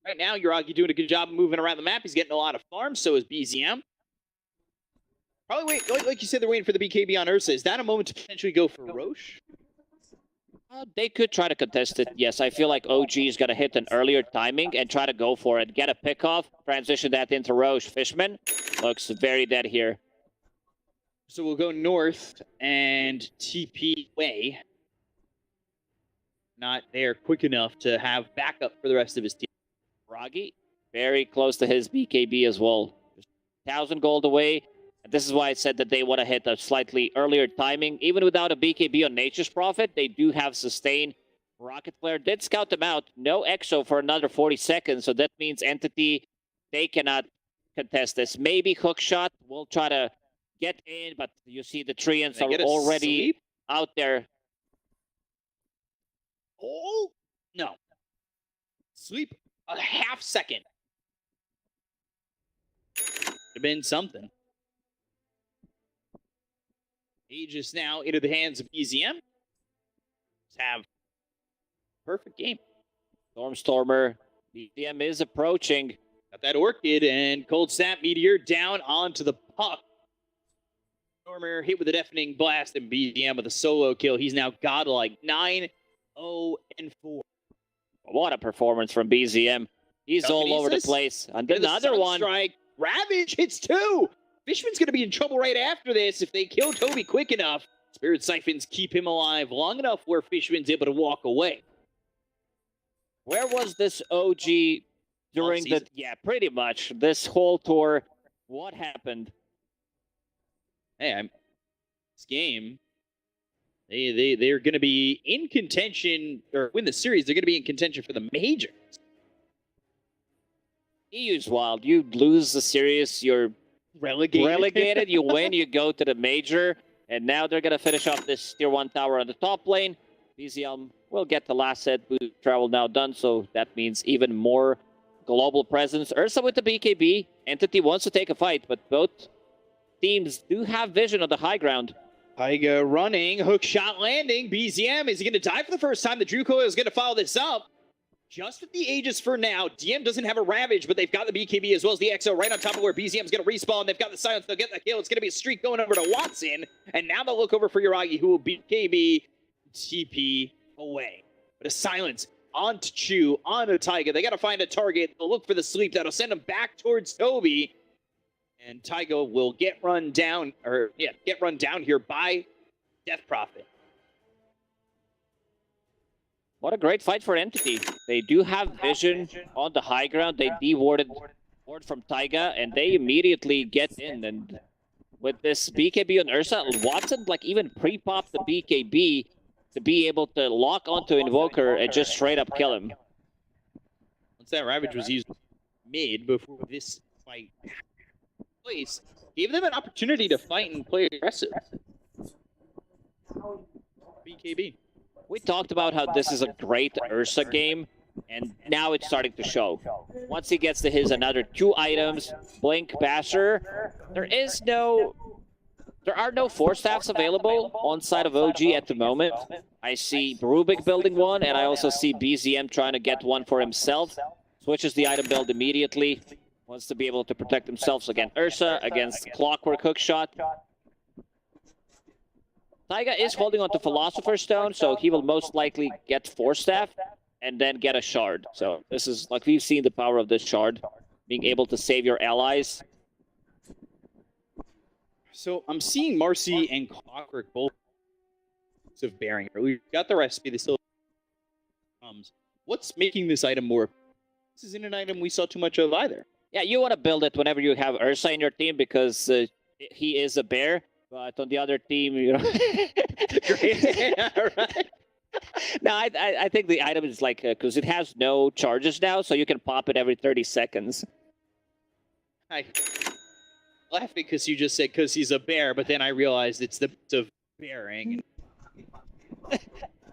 Right now, Yuragi doing a good job of moving around the map. He's getting a lot of farms, so is BZM. Probably wait, like you said, they're waiting for the BKB on Ursa. Is that a moment to potentially go for Roche? They could try to contest it. Yes, I feel like OG is going to hit an earlier timing and try to go for it. Get a pick off, transition that into Roche. Fishman looks very dead here. So we'll go north and TP way. Not there quick enough to have backup for the rest of his team. Froggy, very close to his BKB as well. 1,000 gold away. And this is why I said that they want to hit a slightly earlier timing. Even without a BKB on Nature's Prophet, they do have sustain. Rocket Flare did scout them out. No Exo for another 40 seconds. So that means Entity, they cannot contest this. Maybe Hook Shot will try to get in, but you see the Treants are already out there. Oh, no. Sleep a half second. Could have been something. Aegis now into the hands of BZM. Let's have perfect game. Stormer. BZM is approaching. Got that Orchid and Cold Snap Meteor down onto the puck. Stormer hit with a deafening blast and BZM with a solo kill. He's now godlike 9-0-4. What a performance from BZM. He's all over the place. And another one. Strike. Ravage hits 2. Fishman's going to be in trouble right after this if they kill Toby quick enough. Spirit Siphons keep him alive long enough where Fishman's able to walk away. Where was this OG during the... Yeah, pretty much. This whole tour. What happened? Hey, this game, they're going to be in contention, or win the series, they're going to be in contention for the majors. EU's wild. You lose the series, you're relegated. You win, you go to the major. And now they're going to finish off this tier 1 tower on the top lane. BZM will get the last set. Boost travel now done, so that means even more global presence. Ursa with the BKB. Entity wants to take a fight, but both teams do have vision on the high ground. Taiga running, hook shot landing. BZM, is he going to die for the first time? The Drew Coil is going to follow this up. Just with the Aegis for now. DM doesn't have a Ravage, but they've got the BKB as well as the EXO right on top of where BZM's going to respawn. They've got the silence. They'll get the kill. It's going to be a streak going over to Watson. And now they'll look over for Yuragi, who will BKB TP away. But a silence onto Chu, onto Taiga. They got to find a target. They'll look for the sleep. That'll send them back towards Toby. And Taiga will get run down, get run down here by Death Prophet. What a great fight for Entity. They do have vision on the high ground. They de-warded ward from Taiga, and they immediately get in. And with this BKB on Ursa, Watson even pre-popped the BKB to be able to lock onto Invoker and just straight up kill him. Once that Ravage was used mid before this fight, place gave them an opportunity to fight and play aggressive. BKB. We talked about how this is a great Ursa game, and now it's starting to show. Once he gets to his another 2 items, Blink, Basher, there are no 4 staffs available on side of OG at the moment. I see Rubik building one, and I also see BZM trying to get one for himself. Switches the item build immediately. Wants to be able to protect themselves against Ursa, against Clockwork Hookshot. Taiga is holding on to Philosopher's Stone, so he will most likely get 4 staff and then get a shard. So this is, like, we've seen the power of this shard, being able to save your allies. So I'm seeing Marcy and Clockwork both of bearing. We've got the recipe. They still comes. What's making this item more? This isn't an item we saw too much of either. Yeah, you want to build it whenever you have Ursa in your team because he is a bear. But on the other team, you know. Yeah, right. No, I think the item is like because it has no charges now, so you can pop it every 30 seconds. I laugh because you just said because he's a bear, but then I realized it's the bearing.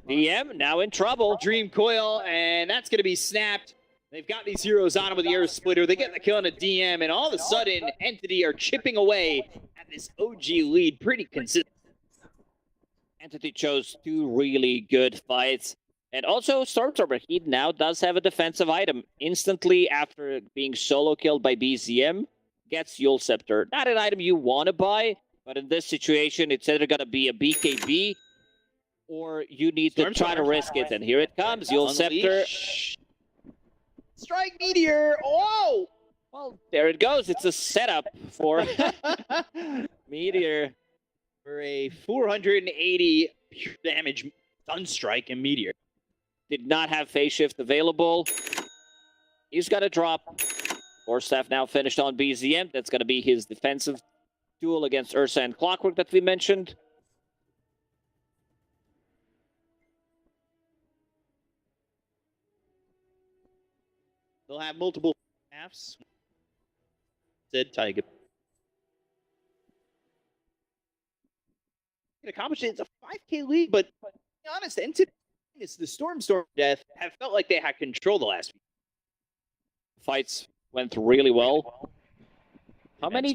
DM now in trouble. Dream Coil, and that's going to be snapped. They've got these heroes on him with the Air Splitter. They get the kill on a DM, and all of a sudden, Entity are chipping away at this OG lead pretty consistent. Entity chose 2 really good fights. And also, Stormtrooper, he now does have a defensive item. Instantly after being solo killed by BZM, gets Yule Scepter. Not an item you want to buy, but in this situation, it's either going to be a BKB, or you need to try to risk it. And here it comes, Yule Scepter. Strike Meteor! Whoa! Well, there it goes. It's a setup for Meteor. For a 480 pure damage Sunstrike and Meteor. Did not have Phase Shift available. He's got to drop. 4 staff now finished on BZM. That's going to be his defensive duel against Ursa and Clockwork that we mentioned. They'll have multiple halves. Said Tiger. Accomplished it. It's a 5K lead, but to be honest, Entity, the Storm Death have felt like they had control the last week. Fights went really well. How many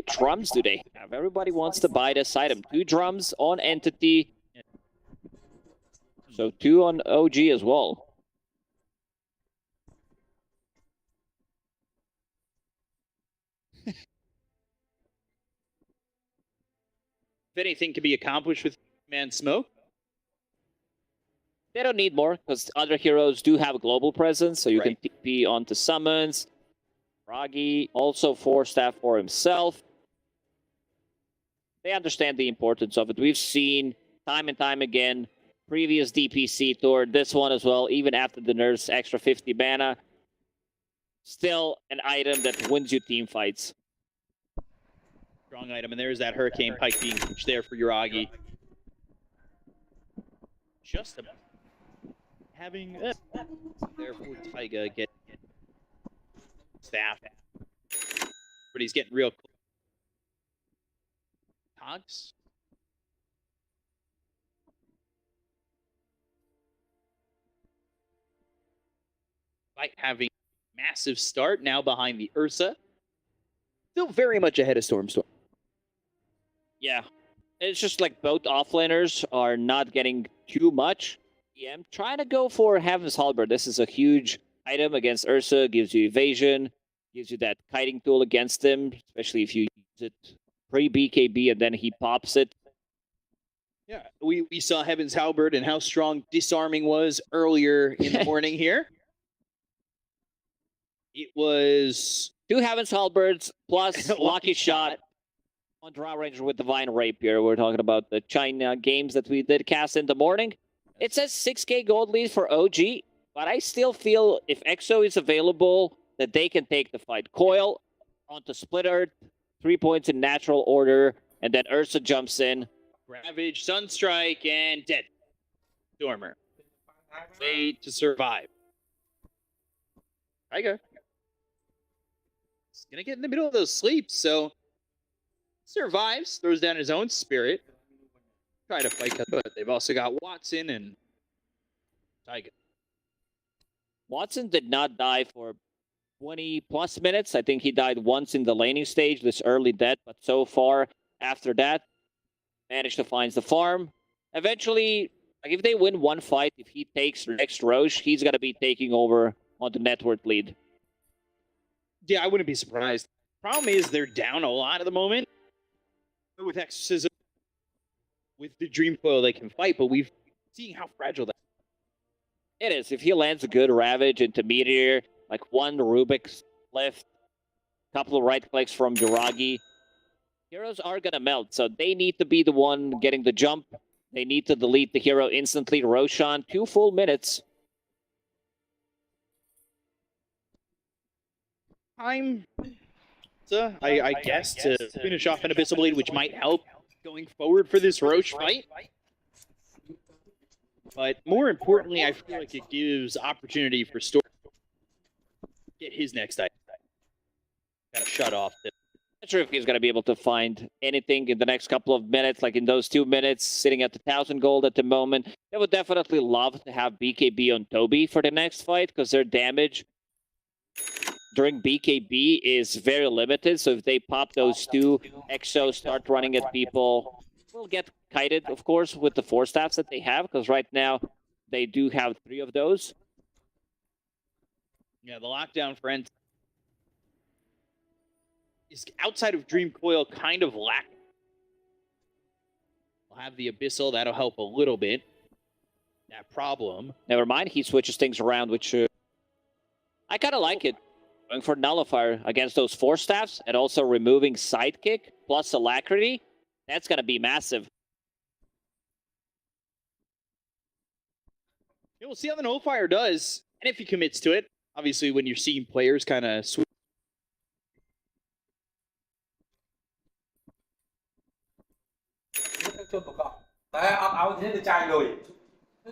drums do they have? Everybody wants to buy this item. 2 drums on Entity. So 2 on OG as well. If anything can be accomplished with Man Smoke. They don't need more, because other heroes do have a global presence, so you can TP onto summons. Ragi, also 4 staff for himself. They understand the importance of it. We've seen time and time again, previous DPC Tour, this one as well, even after the nerfs, extra 50 mana. Still an item that wins you team fights. Strong item, and there's that Hurricane Pike being pushed there for Yuragi. Just about having therefore Taiga get staff, but he's getting real close. Togs. Fight having massive start now behind the Ursa. Still very much ahead of Storm. Yeah, it's just like both offlaners are not getting too much. Yeah, I'm trying to go for Heaven's Halberd. This is a huge item against Ursa. Gives you evasion, gives you that kiting tool against him, especially if you use it pre-BKB and then he pops it. Yeah, we saw Heaven's Halberd and how strong disarming was earlier in the morning here. It was 2 Heaven's Halberds plus Lucky Shot on Draw Ranger with Divine Rapier. We're talking about the China games that we did cast in the morning. It says 6k gold lead for OG, but I still feel if EXO is available, that they can take the fight. Coil onto Split Earth, 3 points in natural order, and then Ursa jumps in. Ravage, Sunstrike, and Dead. Stormer. Way to survive. Tiger. He's gonna get in the middle of those sleeps, so survives, throws down his own spirit. Try to fight, but they've also got Watson and Tiger. Watson did not die for 20 plus minutes. I think he died once in the laning stage, this early death, but so far after that, managed to find the farm. Eventually, like if they win one fight, if he takes next Roche, he's going to be taking over on the net worth lead. Yeah, I wouldn't be surprised. Problem is they're down a lot at the moment. With Exorcism, with the Dream Coil, they can fight, but we've seen how fragile that It is. If he lands a good Ravage into Meteor, like one Rubik's lift, couple of right clicks from Jiragi, heroes are going to melt, so they need to be the one getting the jump. They need to delete the hero instantly. Roshan, 2 full minutes. time, I guess, to finish off an Abyssal Blade, which might help going forward for this Roche fight. But more importantly, I feel like it gives opportunity for Storm to get his next item. Kind of shut off. Not sure if he's going to be able to find anything in the next couple of minutes, like in those 2 minutes, sitting at the 1,000 gold at the moment. They would definitely love to have BKB on Toby for the next fight, because their damage during BKB is very limited. So if they pop those 2 exos, start running at people, will get kited, of course, with the 4 staffs that they have, because right now they do have 3 of those. Yeah, the lockdown for Ent is outside of Dream Coil kind of lacking. We'll have the Abyssal, that'll help a little bit. That problem. Never mind, he switches things around, which I kind of like it. Going for Nullifier against those 4 staffs and also removing Sidekick plus Alacrity. That's going to be massive. Yeah, we'll see how the Nullifier does, and if he commits to it. Obviously, when you're seeing players kind of switch.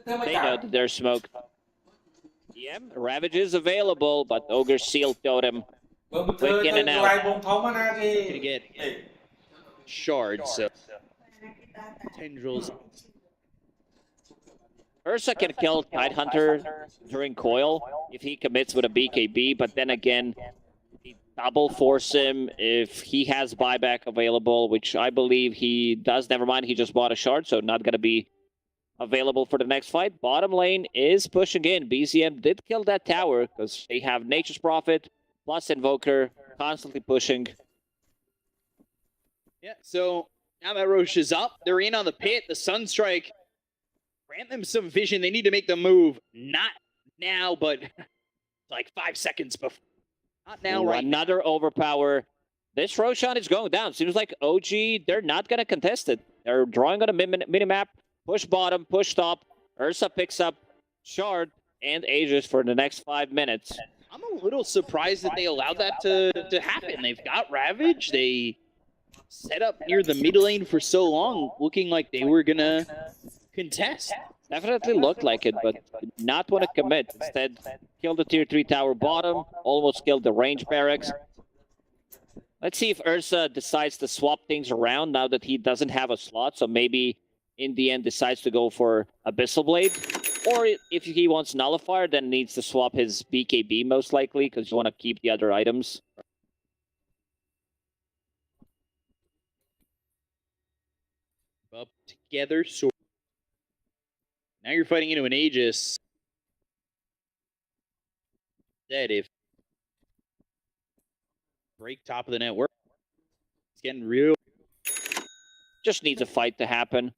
They know that there's smoke. Yeah, Ravage is available, but Ogre Seal Totem. Quick in and out. Gonna get shards, so tendrils. Ursa can kill Tidehunter during Coil if he commits with a BKB, but then again, he double force him if he has buyback available, which I believe he does. Never mind, he just bought a shard, so not going to be available for the next fight. Bottom lane is pushing in. BZM did kill that tower because they have Nature's Prophet plus Invoker constantly pushing. Yeah, so now that Roche is up, they're in on the pit. The Sunstrike grant them some vision. They need to make the move. Not now, but like 5 seconds before. Not now, right now. Another overpower. This Roshan is going down. Seems like OG, they're not going to contest it. They're drawing on a minimap. Push bottom, push top. Ursa picks up Shard and Aegis for the next 5 minutes. I'm a little surprised that they allowed that to happen. They've got Ravage. They set up near the mid lane for so long, looking like they were going to contest. Definitely looked like it, but did not want to commit. Instead, killed the tier 3 tower bottom, almost killed the range barracks. Let's see if Ursa decides to swap things around now that he doesn't have a slot, so maybe in the end decides to go for Abyssal Blade. Or if he wants Nullifier, then needs to swap his BKB most likely, because you want to keep the other items. Up together, so now you're fighting into an Aegis. Dead if break top of the network. It's getting real. Just needs a fight to happen.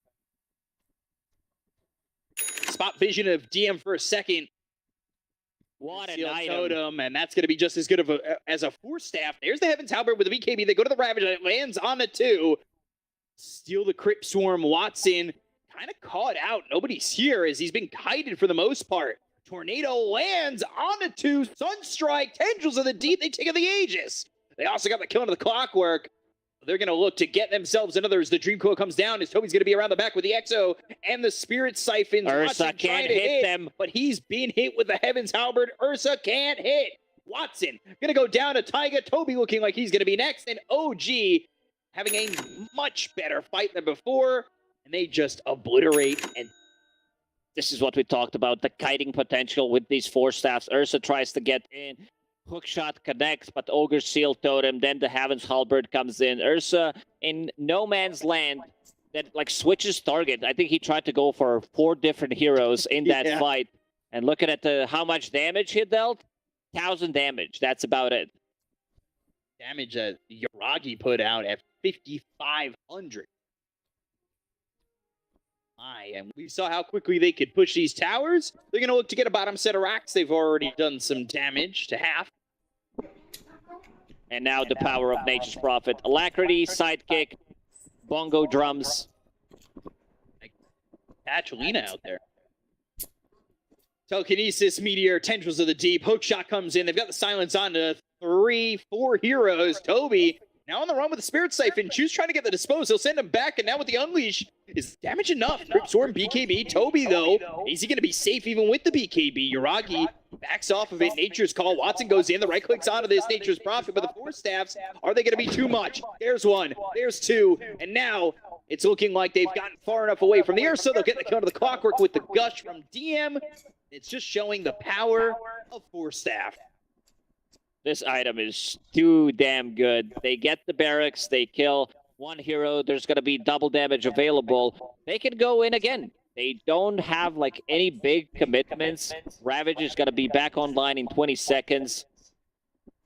Spot vision of DM for a second. What an Seal item. Totem, and that's going to be just as good of as a 4 staff. There's the Heaven's Halberd with the BKB. They go to the Ravage, and it lands on the 2. Steal the Crypt Swarm. Watson kind of caught out. Nobody's here as he's been kited for the most part. Tornado lands on the 2. Sunstrike, Tendrils of the Deep. They take out the Aegis. They also got the kill into the Clockwork. They're going to look to get themselves another as the Dream Coil comes down. As Toby's going to be around the back with the Exo and the Spirit Siphons. Ursa Watson can't trying to hit them. But he's been hit with the Heaven's Halberd. Ursa can't hit. Watson going to go down to Taiga. Toby looking like he's going to be next. And OG having a much better fight than before, and they just obliterate. And this is what we talked about, the kiting potential with these 4 staffs. Ursa tries to get in. Hookshot connects, but Ogre Seal Totem. Then the Heaven's Halberd comes in. Ursa in no man's land that like switches target. I think he tried to go for 4 different heroes in that Yeah. fight. And looking at how much damage he dealt, 1,000 damage. That's about it. damage that Yoragi put out at 5,500. And we saw how quickly they could push these towers. They're going to look to get a bottom set of racks. They've already done some damage to half. And now the power of Nature's Prophet. Alacrity, Sidekick, Bongo Drums. Catalina out there. Telekinesis, Meteor, Tendrils of the Deep. Hookshot comes in. They've got the silence on to 3, 4 heroes. Toby now on the run with the Spirit Siphon. Choose trying to get the Dispose. He'll send him back, and now with the Unleash, is damage enough? Crypt Swarm, BKB. Toby, though, is he going to be safe even with the BKB? Yoragi backs off of it. Nature's Call. Watson goes in. The right clicks onto this. Nature's Prophet, but the 4 staffs, are they going to be too much? There's 1. There's 2. And now it's looking like they've gotten far enough away from the Ursa. They'll get the cut of the Clockwork with the Gush from DM. It's just showing the power of 4 staff. This item is too damn good. They get the barracks, they kill 1 hero, there's going to be double damage available. They can go in again. They don't have like any big commitments. Ravage is going to be back online in 20 seconds.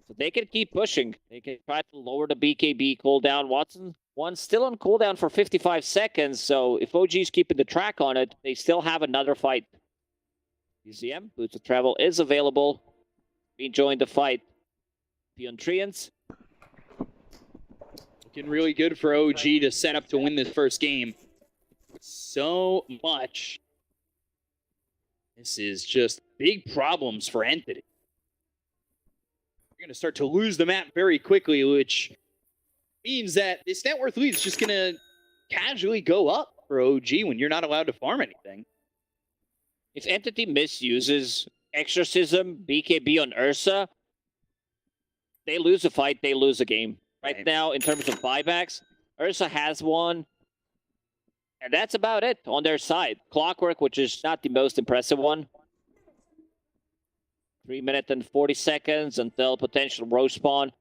So they can keep pushing. They can try to lower the BKB cooldown. Watson, 1 still on cooldown for 55 seconds. So if OG's keeping the track on it, they still have another fight. UZM, Boots of Travel is available. Rejoin the fight. Piontrians. Looking really good for OG to set up to win this first game. So much. This is just big problems for Entity. You're going to start to lose the map very quickly, which means that this net worth lead is just going to casually go up for OG when you're not allowed to farm anything. If Entity misuses Exorcism, BKB on Ursa, they lose a fight, they lose a game. Right now, in terms of buybacks, Ursa has 1. And that's about it on their side. Clockwork, which is not the most impressive one. 3 minutes and 40 seconds until potential roast spawn.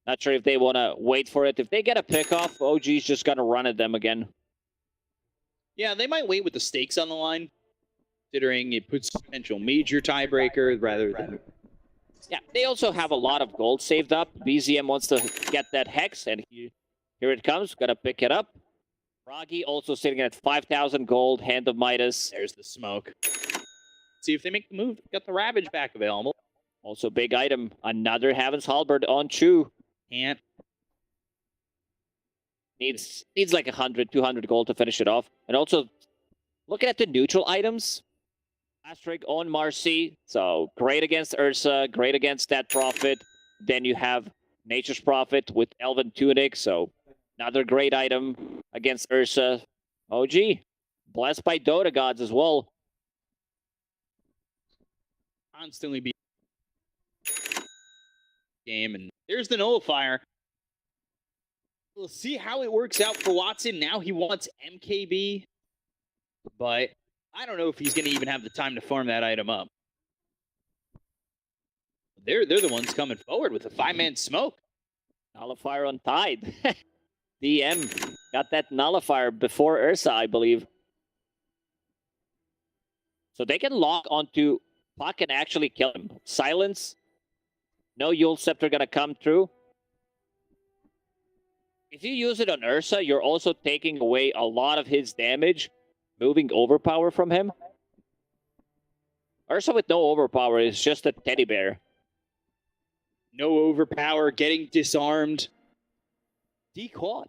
Not sure if they want to wait for it. If they get a pickoff, OG's just going to run at them again. Yeah, they might wait with the stakes on the line, considering it puts potential major tiebreaker rather than... Yeah, they also have a lot of gold saved up. BZM wants to get that Hex, and here it comes. Got to pick it up. Froggy also sitting at 5,000 gold. Hand of Midas. There's the smoke. See if they make the move. Got the Ravage back available. Also big item. Another Heaven's Halberd on Chu. Can't. Needs like 100, 200 gold to finish it off. And also, looking at the neutral items. Asterisk on Marcy. So, great against Ursa. Great against that Prophet. Then you have Nature's Prophet with Elven Tunic. So, another great item against Ursa. OG. Blessed by Dota gods as well. Constantly be game, and there's the nullifier. We'll see how it works out for Watson. Now he wants MKB, but I don't know if he's going to even have the time to farm that item up. They're the ones coming forward with a 5-man smoke. Nullifier on Tide. DM got that nullifier before Ursa, I believe. So they can lock onto Puck and actually kill him. Silence. No Yule Scepter gonna come through. If you use it on Ursa, you're also taking away a lot of his damage, moving overpower from him. Ursa with no overpower is just a teddy bear. No overpower, getting disarmed. Declawed.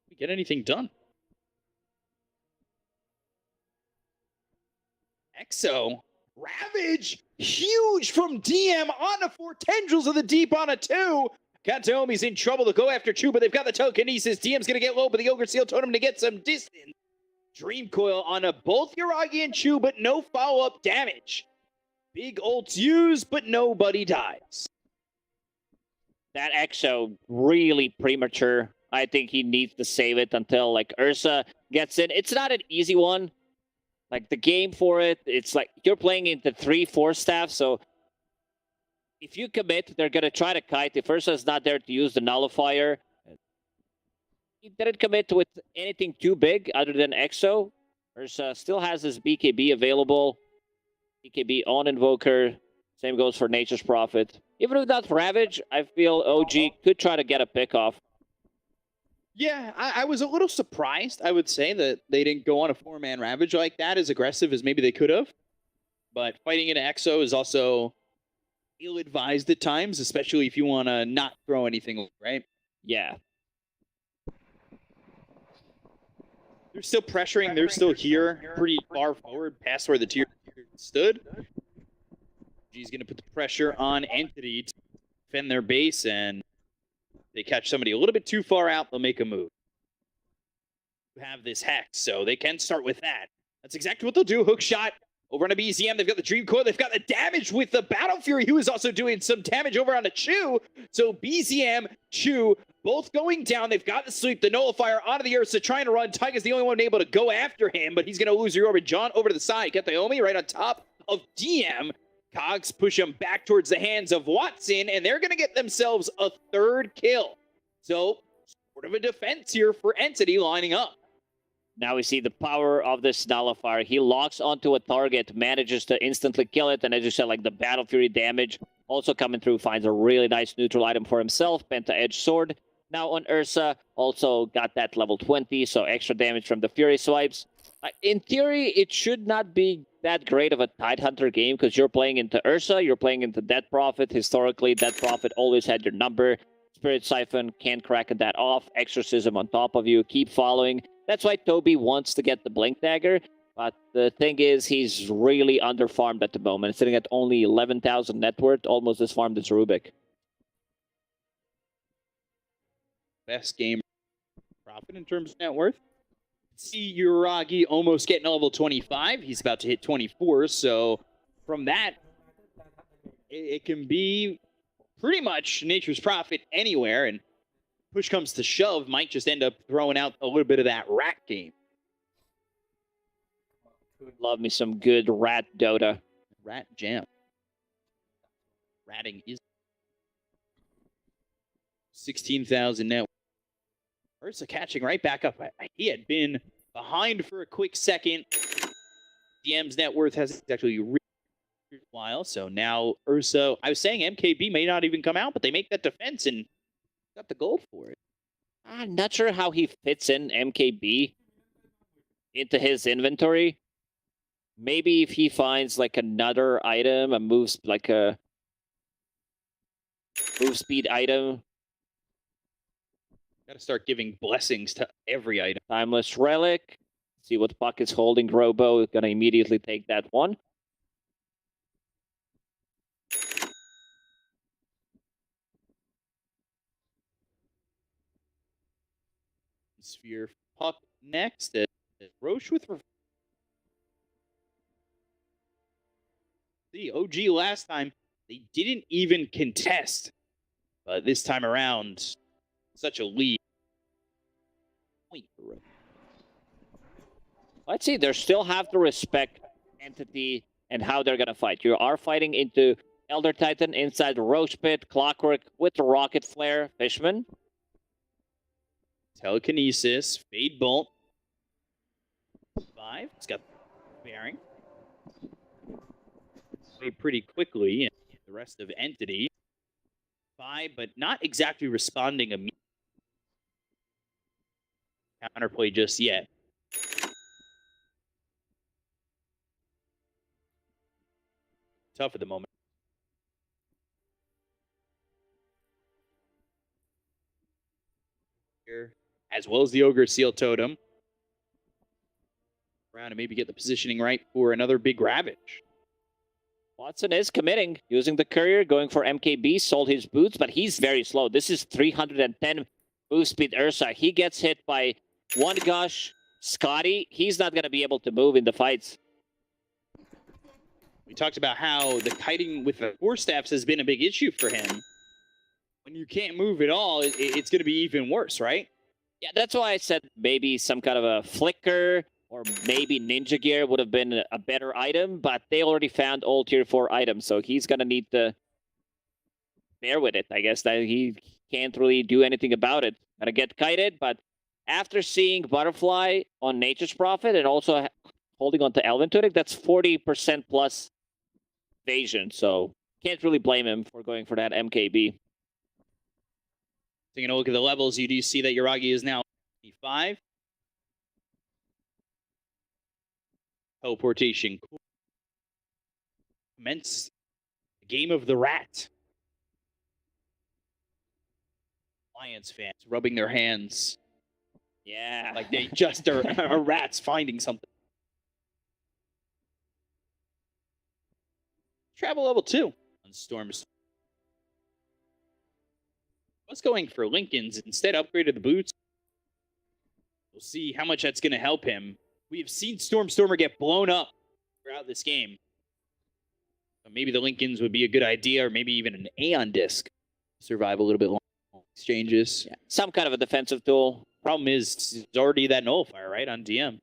We get anything done? Exo. Ravage. Huge from DM on a 4. Tendrils of the Deep on a 2. Kataomi's in trouble to go after Chu, but they've got the telekinesis. DM's going to get low, but the Ogre Seal told him to get some distance. Dream Coil on a both Yoragi and Chu, but no follow-up damage. Big ults used, but nobody dies. That Exo really premature. I think he needs to save it until like Ursa gets in. It's not an easy one. Like the game for it, it's like you're playing into 3-4 staff, so if you commit, they're gonna try to kite. If Ursa's not there to use the nullifier, he didn't commit with anything too big other than Exo. Ursa still has his BKB available. BKB on Invoker. Same goes for Nature's Prophet. Even without Ravage, I feel OG could try to get a pick off. Yeah, I was a little surprised, I would say, that they didn't go on a 4-man Ravage like that, as aggressive as maybe they could have. But fighting an Exo is also ill-advised at times, especially if you want to not throw anything, right? Yeah. They're still pressuring. They're still here, pretty far forward, past where the tier stood. G's going to put the pressure on Entity to defend their base, and they catch somebody a little bit too far out, they'll make a move. You have this Hex, so they can start with that. That's exactly what they'll do. Hook shot over on a BZM. They've got the Dream Coil. They've got the damage with the Battle Fury, who is also doing some damage over on a Chu. So BZM, Chu, both going down. They've got the sweep, the Nullifier onto the Ursa, trying to run. Tyga's the only one able to go after him, but he's going to lose your orbit. John over to the side. Get the Omi right on top of DM. Cogs push him back towards the hands of Watson, and they're going to get themselves a 3rd kill. So, sort of a defense here for Entity lining up. Now we see the power of this nullifier. He locks onto a target, manages to instantly kill it, and as you said, like the Battle Fury damage also coming through, finds a really nice neutral item for himself, Penta Edge Sword. Now on Ursa, also got that level 20, so extra damage from the Fury swipes. In theory, it should not be that great of a Tidehunter game, because you're playing into Ursa, you're playing into Dead Prophet. Historically, Dead Prophet always had your number. Spirit Siphon can't crack that off. Exorcism on top of you. Keep following. That's why Toby wants to get the Blink Dagger. But the thing is, he's really underfarmed at the moment. Sitting at only 11,000 net worth, almost as farmed as Rubik. Best game profit in terms of net worth. See Uragi almost getting level 25. He's about to hit 24. So from that, it can be pretty much Nature's Prophet anywhere. And push comes to shove, might just end up throwing out a little bit of that rat game. Love me some good rat Dota. Rat jam. Ratting is 16,000 net. Ursa catching right back up. He had been behind for a quick second. DM's net worth has actually reached a while, so now Ursa, I was saying MKB may not even come out, but they make that defense and got the gold for it. I'm not sure how he fits in MKB into his inventory. Maybe if he finds like another item, a moves like a move speed item. Got to start giving blessings to every item. Timeless Relic. See what Puck is holding. Robo is going to immediately take that one. Sphere Puck next. Roche with... The OG last time, they didn't even contest. But this time around, such a lead. Let's see, they still have to respect Entity and how they're going to fight. You are fighting into Elder Titan inside the Roach Pit, Clockwork with the Rocket Flare, Fishman. Telekinesis, Fade Bolt. 5, it's got bearing. Pretty quickly, and the rest of Entity. 5, but not exactly responding immediately. Counterplay just yet. Tough at the moment. Here, as well as the Ogre Seal Totem. Around and maybe get the positioning right for another big Ravage. Watson is committing, using the courier, going for MKB, sold his boots, but he's very slow. This is 310 move speed Ursa. He gets hit by one Gush, Scotty. He's not going to be able to move in the fights. We talked about how the kiting with the Force Staffs has been a big issue for him. when you can't move at all, it's going to be even worse, right? Yeah, that's why I said maybe some kind of a flicker or maybe ninja gear would have been a better item, but they already found all tier 4 items, so he's gonna need to bear with it. I guess that he can't really do anything about it. Gotta get kited, but after seeing Butterfly on Nature's Prophet and also holding on to Elven Tunic, that's 40% plus evasion, so can't really blame him for going for that MKB. Taking a look at the levels, you do see that Yuragi is now 5. Teleportation. Commence the game of the rat. Alliance fans rubbing their hands. Yeah. Like they just are rats finding something. Travel level 2 on Storms. Was going for Lincoln's, instead upgraded the boots. We'll see how much that's going to help him. We have seen Stormer get blown up throughout this game. So maybe the Lincoln's would be a good idea, or maybe even an Aeon disc. Survive a little bit longer. Exchanges. Yeah, some kind of a defensive tool. Problem is, it's already that nullifier, right, on DM.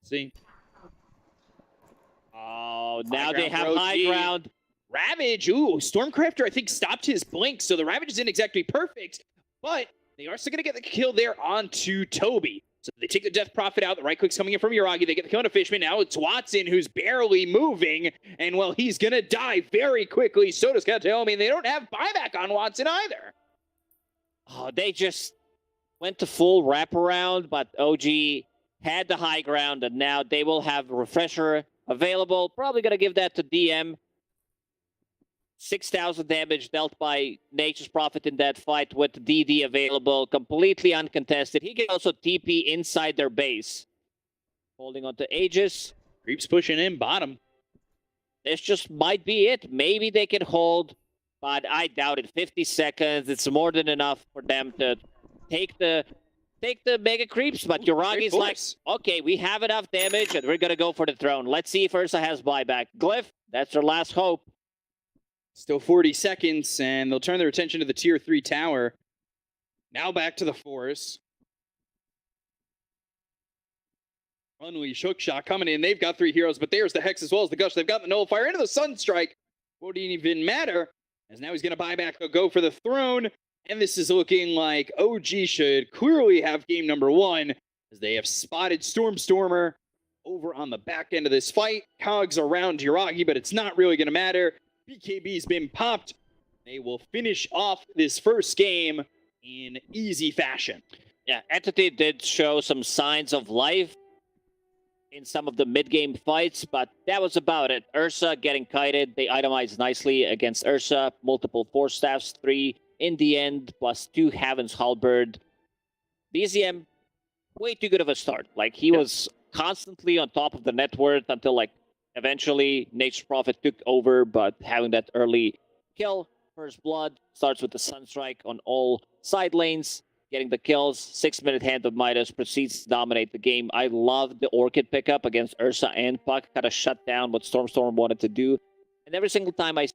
See? Oh, now they have high ground. Ravage, ooh, Stormcrafter, I think, stopped his blink, so the Ravage isn't exactly perfect, but they are still going to get the kill there onto Toby. So they take the Death Prophet out, the right click's coming in from Yuragi, they get the kill on a Fishman, now it's Watson who's barely moving, and well, he's going to die very quickly, so does Kataomi, and they don't have buyback on Watson either. Oh, they just went to full wraparound, but OG had the high ground, and now they will have Refresher available. Probably going to give that to DM. 6,000 damage dealt by Nature's Prophet in that fight with DD available, completely uncontested. He can also TP inside their base. Holding on to Aegis. Creeps pushing in bottom. This just might be it. Maybe they can hold, but I doubt it. 50 seconds, it's more than enough for them to take the mega creeps, but Yuragi's like, okay, we have enough damage and we're gonna go for the throne. Let's see if Ursa has buyback. Glyph, that's their last hope. Still 40 seconds, and they'll turn their attention to the tier 3 tower. Now back to the forest. Unleash Hookshot coming in. They've got 3 heroes, but there's the Hex as well as the Gush. They've got the Nullifier into the Sunstrike. Won't even matter, as now he's going to buy back. They'll go for the throne, and this is looking like OG should clearly have game number 1, as they have spotted Stormer over on the back end of this fight. Cogs around Yuragi, but it's not really going to matter. BKB's been popped. They will finish off this first game in easy fashion. Yeah, Entity did show some signs of life in some of the mid-game fights, but that was about it. Ursa getting kited. They itemized nicely against Ursa. Multiple 4 staffs, 3 in the end, plus 2 Heaven's Halberd. BZM, way too good of a start. Like, he was constantly on top of the net worth until, like, eventually, Nature's Prophet took over, but having that early kill, First Blood, starts with the Sunstrike on all side lanes, getting the kills. 6-minute Hand of Midas proceeds to dominate the game. I love the Orchid pickup against Ursa and Puck, kind of shut down what Storm wanted to do. And every single time I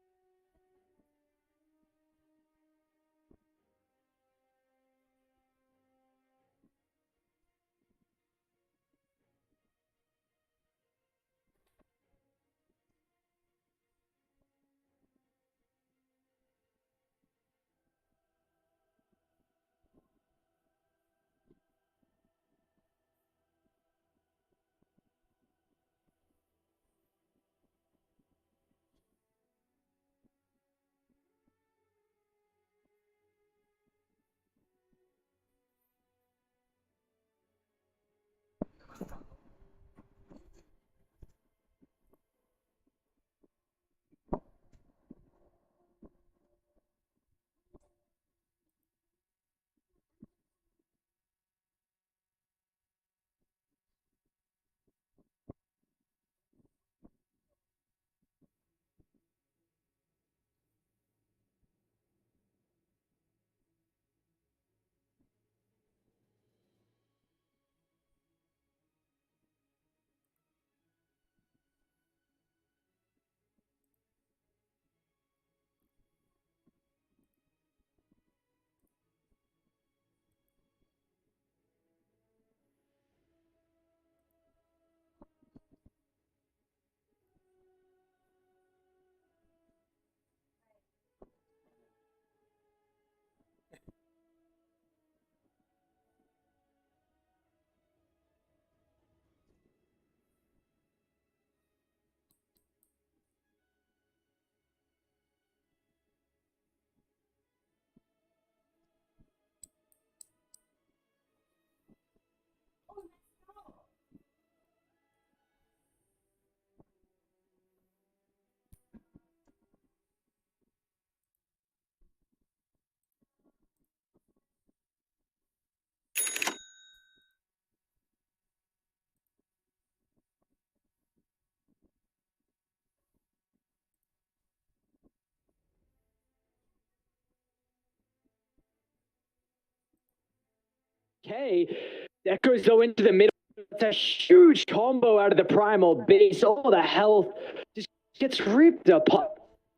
Okay, that goes though into the middle. It's a huge combo out of the primal beast. All the health just gets ripped apart.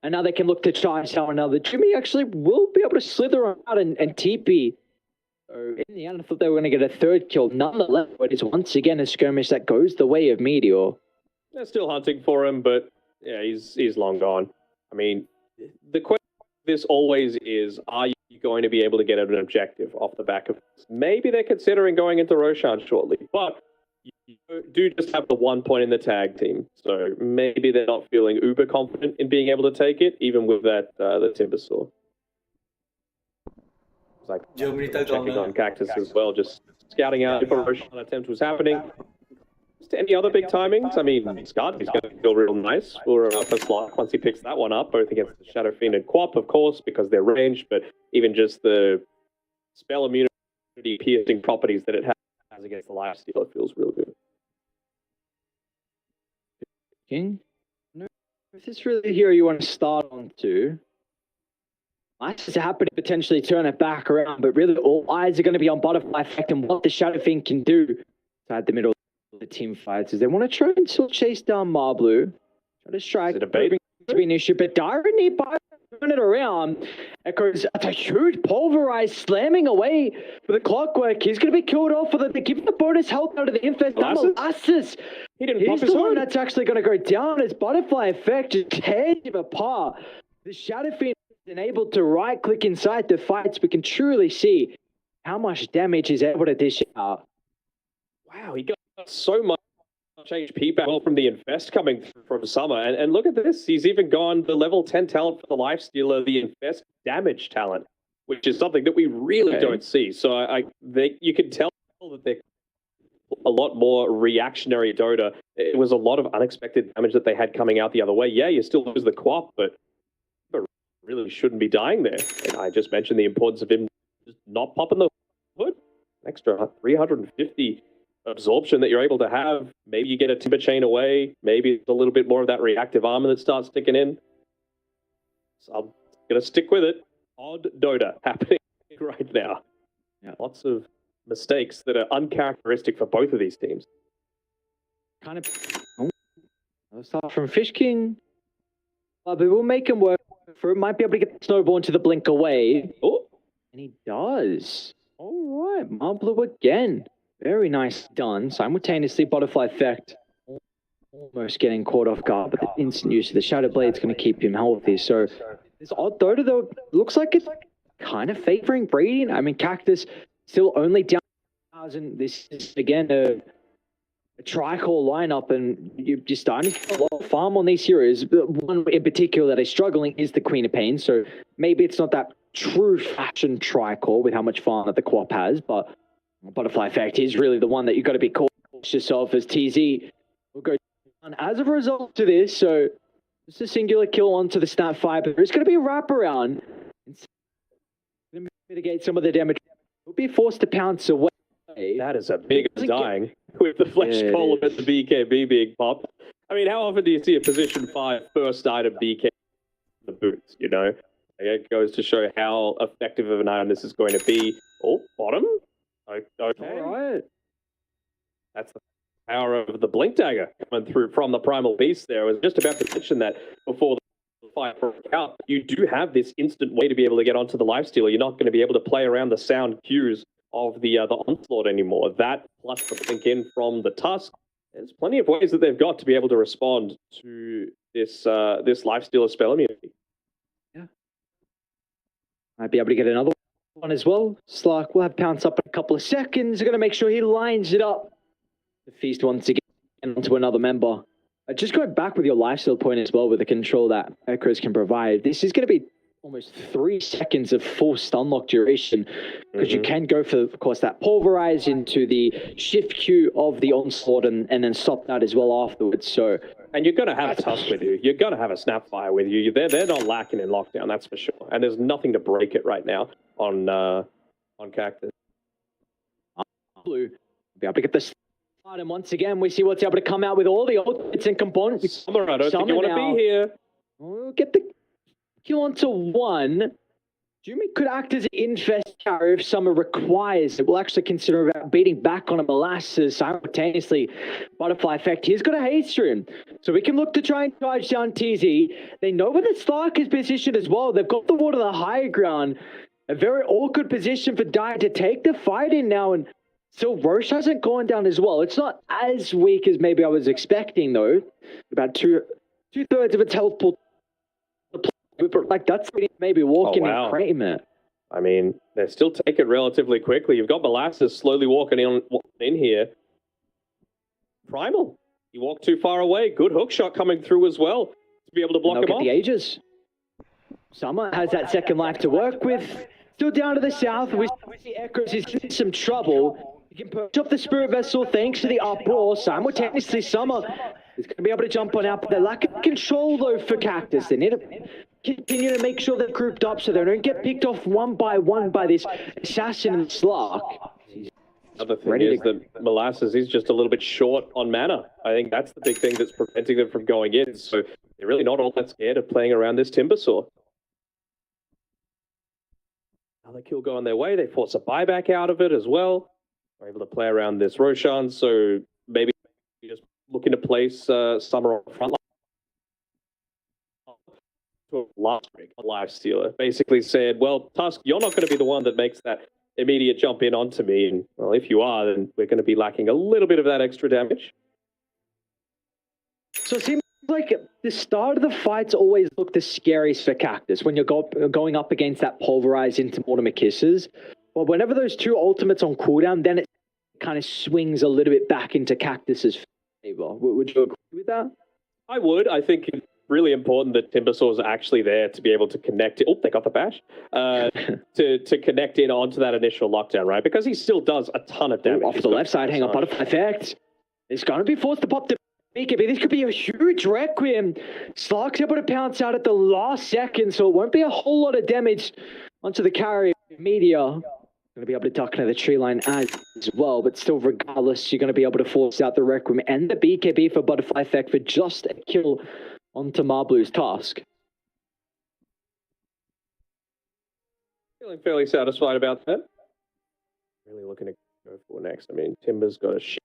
And now they can look to charge down another. Jimmy actually will be able to slither out and TP. So in the end, I thought they were going to get a third kill. Nonetheless, it is once again a skirmish that goes the way of Meteor. They're still hunting for him, but yeah, he's long gone. I mean, the question of this always is, are you going to be able to get an objective off the back of this? Maybe they're considering going into Roshan shortly, but you do just have the 1 point in the tag team, so maybe they're not feeling uber confident in being able to take it, even with that the Timber Saw. It's like checking on Cactus as well, just scouting out if a Roshan attempt was happening. Just any other big timings? I mean, Scardy's going to feel real nice for Slot once he picks that one up, both against the Shadow Fiend and Quap, of course, because they're ranged, but even just the spell immunity piercing properties that it has against the lifesteal, it feels real good. King? No, is this really the hero you want to start on to? Nice to happen to potentially turn it back around, but really all eyes are going to be on Butterfly Effect and what the Shadow Fiend can do inside the middle of the team fights. As they want to try and still chase down Marblu. Try to strike. To be an issue, but Dire nearby turn it around. Echoes, that's a huge pulverize slamming away for the Clockwork. He's going to be killed off for the give the bonus health out of the Infest. Molasses. He didn't pop He's his the one hood. that's actually going to go down as Butterfly Effect just tears him apart. The Shadow Fiend is able to right click inside the fights. We can truly see how much damage he's able to dish out. Wow, he got so much HP back from the Infest coming from Summer. And look at this. He's even gone the level 10 talent for the Lifestealer, the Infest damage talent, which is something that we really don't see. So you can tell that they're a lot more reactionary Dota. It was a lot of unexpected damage that they had coming out the other way. Yeah, you still lose the Quap, but really shouldn't be dying there. And I just mentioned the importance of him just not popping the hood. An extra 350 absorption that you're able to have. Maybe you get a Timber Chain away. Maybe it's a little bit more of that reactive armor that starts sticking in. So I'm going to stick with it. Odd Dota happening right now. Yeah. Lots of mistakes that are uncharacteristic for both of these teams. Kind of. Let's start from Fish King. But we will make him work for it. Might be able to get the snowball into the blink away. Oh, and he does. All right, Marblu again. Very nice done. Simultaneously, Butterfly Effect almost getting caught off guard, but the instant use of the Shadow Blade is going to keep him healthy. So this odd Dota, though, looks like it's kind of favoring Brady. I mean, Cactus still only down 1,000. This is, again, a tri-core lineup, and you're starting to get a lot of farm on these heroes. But one in particular that is struggling is the Queen of Pain. So maybe it's not that true fashion tri-core with how much farm that the Quap has, but Butterfly Effect is really the one that you've got to be cautious of, as TZ will go down as a result to this. So just a singular kill onto the Snapfire, but there's going to be a wraparound. It's going to mitigate some of the damage. He'll be forced to pounce away. That is a big dying with the flesh column at the BKB being popped. I mean, how often do you see a position 5 first item BK the boots, you know? It goes to show how effective of an item this is going to be. Oh, bottom? Okay. All right. That's the power of the Blink Dagger coming through from the Primal Beast there. I was just about to mention that before the fight broke out. You do have this instant way to be able to get onto the Lifestealer. You're not going to be able to play around the sound cues of the Onslaught anymore. That plus the Blink in from the Tusk. There's plenty of ways that they've got to be able to respond to this Lifestealer spell immunity. Yeah. Might be able to get another one as well. Slark will have pounce up in a couple of seconds. They're going to make sure he lines it up. The feast once again onto another member. Just going back with your lifesteal point as well with the control that Echoes can provide. This is going to be almost 3 seconds of full stun lock duration, because you can go for, of course, that pulverize into the shift Q of the Onslaught and then stop that as well afterwards. So, and you're going to have a Tusk with you. You're going to have a Snapfire with you. They're not lacking in lockdown, that's for sure. And there's nothing to break it right now on Cactus. Blue be able to get this. And once again, we see what's able to come out with all the ultimates and components. Summer, I don't think you want to be here. We'll get the kill onto one. Jimmy could act as an infest carrier if Summer requires it. We'll actually consider about beating back on a Molasses simultaneously. Butterfly effect. He's got a haste room. So we can look to try and charge down TZ. They know where the Slark is positioned as well. They've got the ward on the higher ground. A very awkward position for Dyer to take the fight in now. And still, Roche hasn't gone down as well. It's not as weak as maybe I was expecting, though. About two-thirds of its health pool. But like that's maybe walking and creating it. I mean, they still take it relatively quickly. You've got Molasses slowly walking in here. Primal, he walked too far away. Good hook shot coming through as well to be able to block him Look at off. the ages. Summer has that second life to work with. Still down to the south. We see Echoes is in some trouble. He can perch up the Spirit Vessel thanks to the uproar. Simultaneously, Summer is going to be able to jump on out. But they lack of control, though, for Cactus. They need to continue to make sure they're grouped up so they don't get picked off one by this assassin and Slark. Other thing is that Molasses is just a little bit short on mana. I think that's the big thing that's preventing them from going in. So they're really not all that scared of playing around this Timbersaw. Another kill going their way. They force a buyback out of it as well. They're able to play around this Roshan. So maybe just looking to place Summer on the front line. Last week, a life stealer basically said, well, Tusk, you're not going to be the one that makes that immediate jump in onto me. And, well, if you are, then we're going to be lacking a little bit of that extra damage. So it seems like the start of the fights always look the scariest for Cactus when you're going up against that pulverized into Mortimer Kisses. But whenever those two ultimates on cooldown, then it kind of swings a little bit back into Cactus's favor. Would you agree with that? I would. I think it's really important that Timbersaw is actually there to be able to connect it. Oh, they got the bash. To connect in onto that initial lockdown, right? Because he still does a ton of damage. Off the left side, hang on, butterfly effect. It's going to be forced to pop the BKB. This could be a huge Requiem. Slark's able to pounce out at the last second, so it won't be a whole lot of damage onto the carry. Meteor going to be able to duck into the tree line as well, but still, regardless, you're going to be able to force out the Requiem and the BKB for butterfly effect for just a kill onto Marblue's Tusk. Feeling fairly satisfied about that. Really looking to go for next. I mean, Timber's got a shit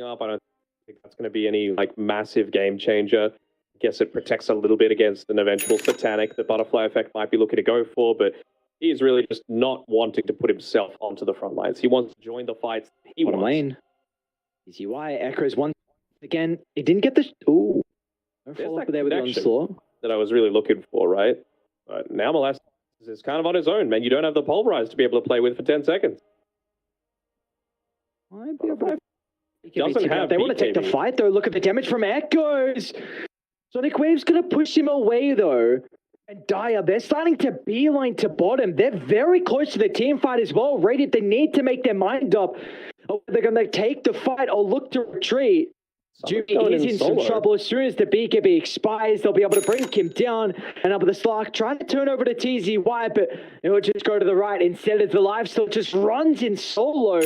up. I don't think that's going to be any like massive game changer. I guess it protects a little bit against an eventual Satanic that Butterfly Effect might be looking to go for, but he is really just not wanting to put himself onto the front lines. He wants to join the fights he wants. Lane. Easy Y. Echoes once again. He didn't get the... Ooh. No follow-up there with the onslaught. That I was really looking for, right? But now Molasses is kind of on his own, man. You don't have the Pulverize to be able to play with for 10 seconds. Might be able to... They want to take the fight, though. Look at the damage from Echoes. Sonic Wave's going to push him away, though. And Dyer, they're starting to beeline to bottom. They're very close to the team fight as well. Radiant, they need to make their mind up. Oh, they're going to take the fight or look to retreat. Jimmy is in some trouble. As soon as the BKB expires, they'll be able to bring him down. And up with the Slark, trying to turn over to TZY, but it will just go to the right. Instead of the lifesteal just runs in solo.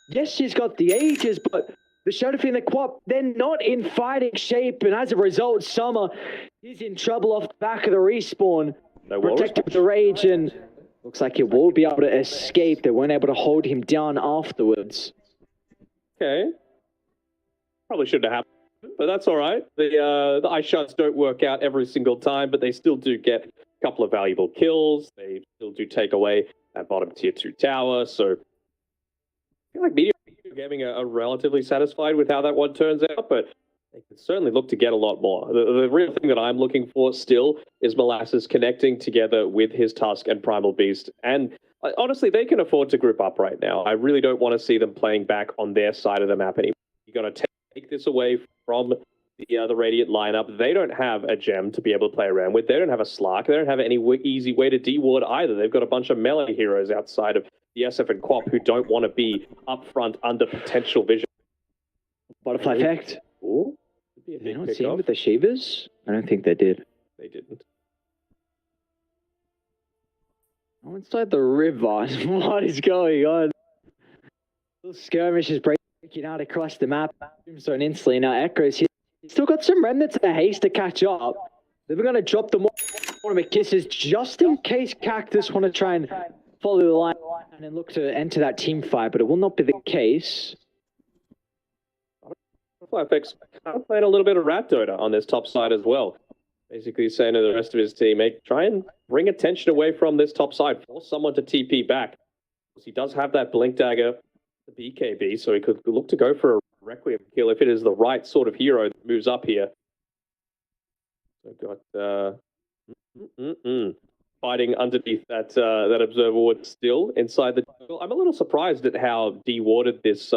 Yes, she's got the ages, but the Shadow Fiend and the Quap, they're not in fighting shape. And as a result, Summer is in trouble off the back of the respawn. Protected the rage, and looks like he will be able to escape. They weren't able to hold him down afterwards. Okay. Probably shouldn't have happened, but that's all right. The ice shots don't work out every single time, but they still do get a couple of valuable kills. They still do take away that bottom tier 2 tower. So I feel like Meteor Gaming are relatively satisfied with how that one turns out, but they can certainly look to get a lot more. The real thing that I'm looking for still is Molasses connecting together with his Tusk and Primal Beast. And honestly, they can afford to group up right now. I really don't want to see them playing back on their side of the map anymore. You got to take this away from the Radiant lineup. They don't have a gem to be able to play around with. They don't have a Slark. They don't have any easy way to de-ward either. They've got a bunch of melee heroes outside of the SF and Quap who don't want to be up front under potential vision. Butterfly effect. Ooh, they don't see him with the Shivers? I don't think they did. They didn't. Oh, inside the river. What is going on? Little skirmish is breaking out across the map. Tombstone instantly. Now Echoes, he's still got some remnants of the haste to catch up. They're going to drop them all. tournament kisses just in case Cactus want to try and follow the line and look to enter that team fight, but it will not be the case. FX kind of playing a little bit of rat Dota on this top side as well. Basically saying to the rest of his team, hey, try and bring attention away from this top side. Force someone to TP back. He does have that Blink Dagger, the BKB, so he could look to go for a Requiem kill if it is the right sort of hero that moves up here. So got fighting underneath that that observer ward still inside the jungle. I'm a little surprised at how de-warded this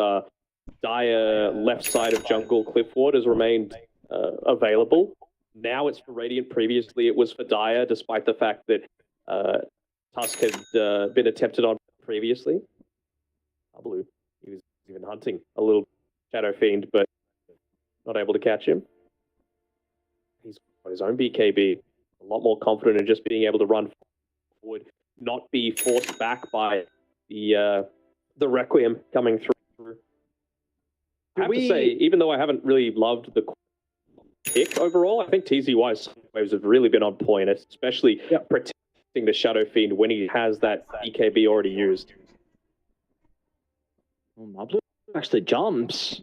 dire left side of jungle cliff ward has remained available. Now it's for Radiant. Previously it was for Dire, despite the fact that Tusk had been attempted on previously. Blue, he was even hunting a little Shadow Fiend, but not able to catch him. He's got his own BKB, a lot more confident in just being able to run forward, not be forced back by the Requiem coming through. I have to say, even though I haven't really loved the pick overall, I think TZY's waves have really been on point, especially protecting the Shadow Fiend when he has that BKB already used. Moblu actually jumps.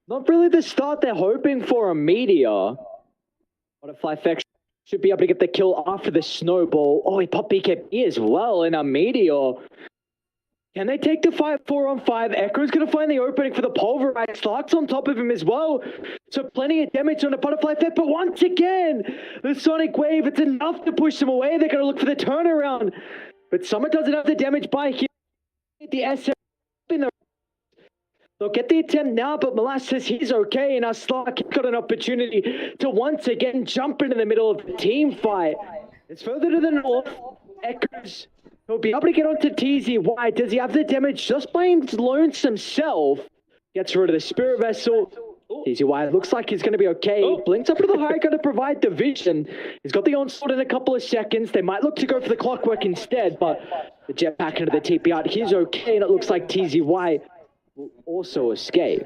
Not really the start they're hoping for a Meteor. Butterfly Effect should be able to get the kill after the snowball. Oh, he popped BKB as well in a Meteor. Can they take the fight 4-on-5? Echo's going to find the opening for the Pulverize. Slark's on top of him as well. So plenty of damage on the Butterfly Effect. But once again, the Sonic Wave, it's enough to push them away. They're going to look for the turnaround. But Summer doesn't have the damage by here. The SM in the... They'll get the attempt now, but Molas says he's okay. And now Slark got an opportunity to once again jump into the middle of the team fight. It's further to the north. Echoes... He'll be able to get onto TZY. Does he have the damage just by his lonesome self? Gets rid of the Spirit Vessel. TZY looks like he's going to be okay. Blinks up to the high, going to provide the vision. He's got the onslaught in a couple of seconds. They might look to go for the clockwork instead, but the jetpack into the TP out. He's okay, and it looks like TZY will also escape.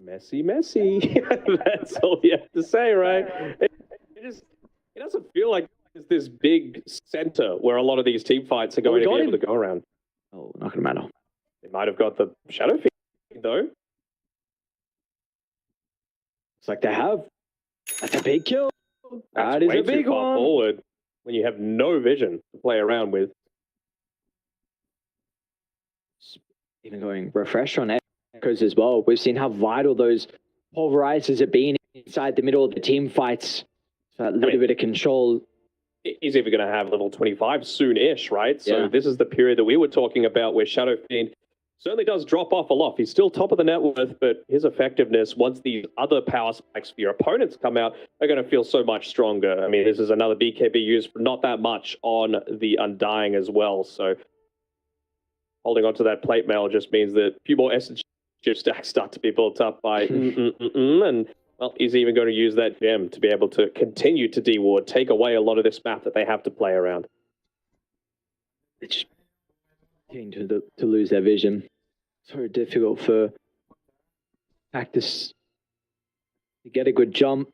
Messy. That's all you have to say, right? It doesn't feel like there's this big center where a lot of these team fights are going to be able to go around. Oh, not going to matter. They might have got the Shadow Fiend, though. Looks like they have. That's a big kill. That is a big one. Forward when you have no vision to play around with. Even going refresh on Echoes as well. We've seen how vital those pulverizers have been inside the middle of the team fights. So that little bit of control. He's even going to have level 25 soon-ish, right? So this is the period that we were talking about where Shadow Fiend certainly does drop off a lot. He's still top of the net worth, but his effectiveness, once these other power spikes for your opponents come out, are going to feel so much stronger. I mean, this is another BKB used for not that much on the Undying as well. So holding onto that plate mail just means that a few more essence chip stacks start to be built up by and... Well, he's even going to use that gem to be able to continue to de-ward, take away a lot of this map that they have to play around. It's to lose their vision. So difficult for Cactus to get a good jump.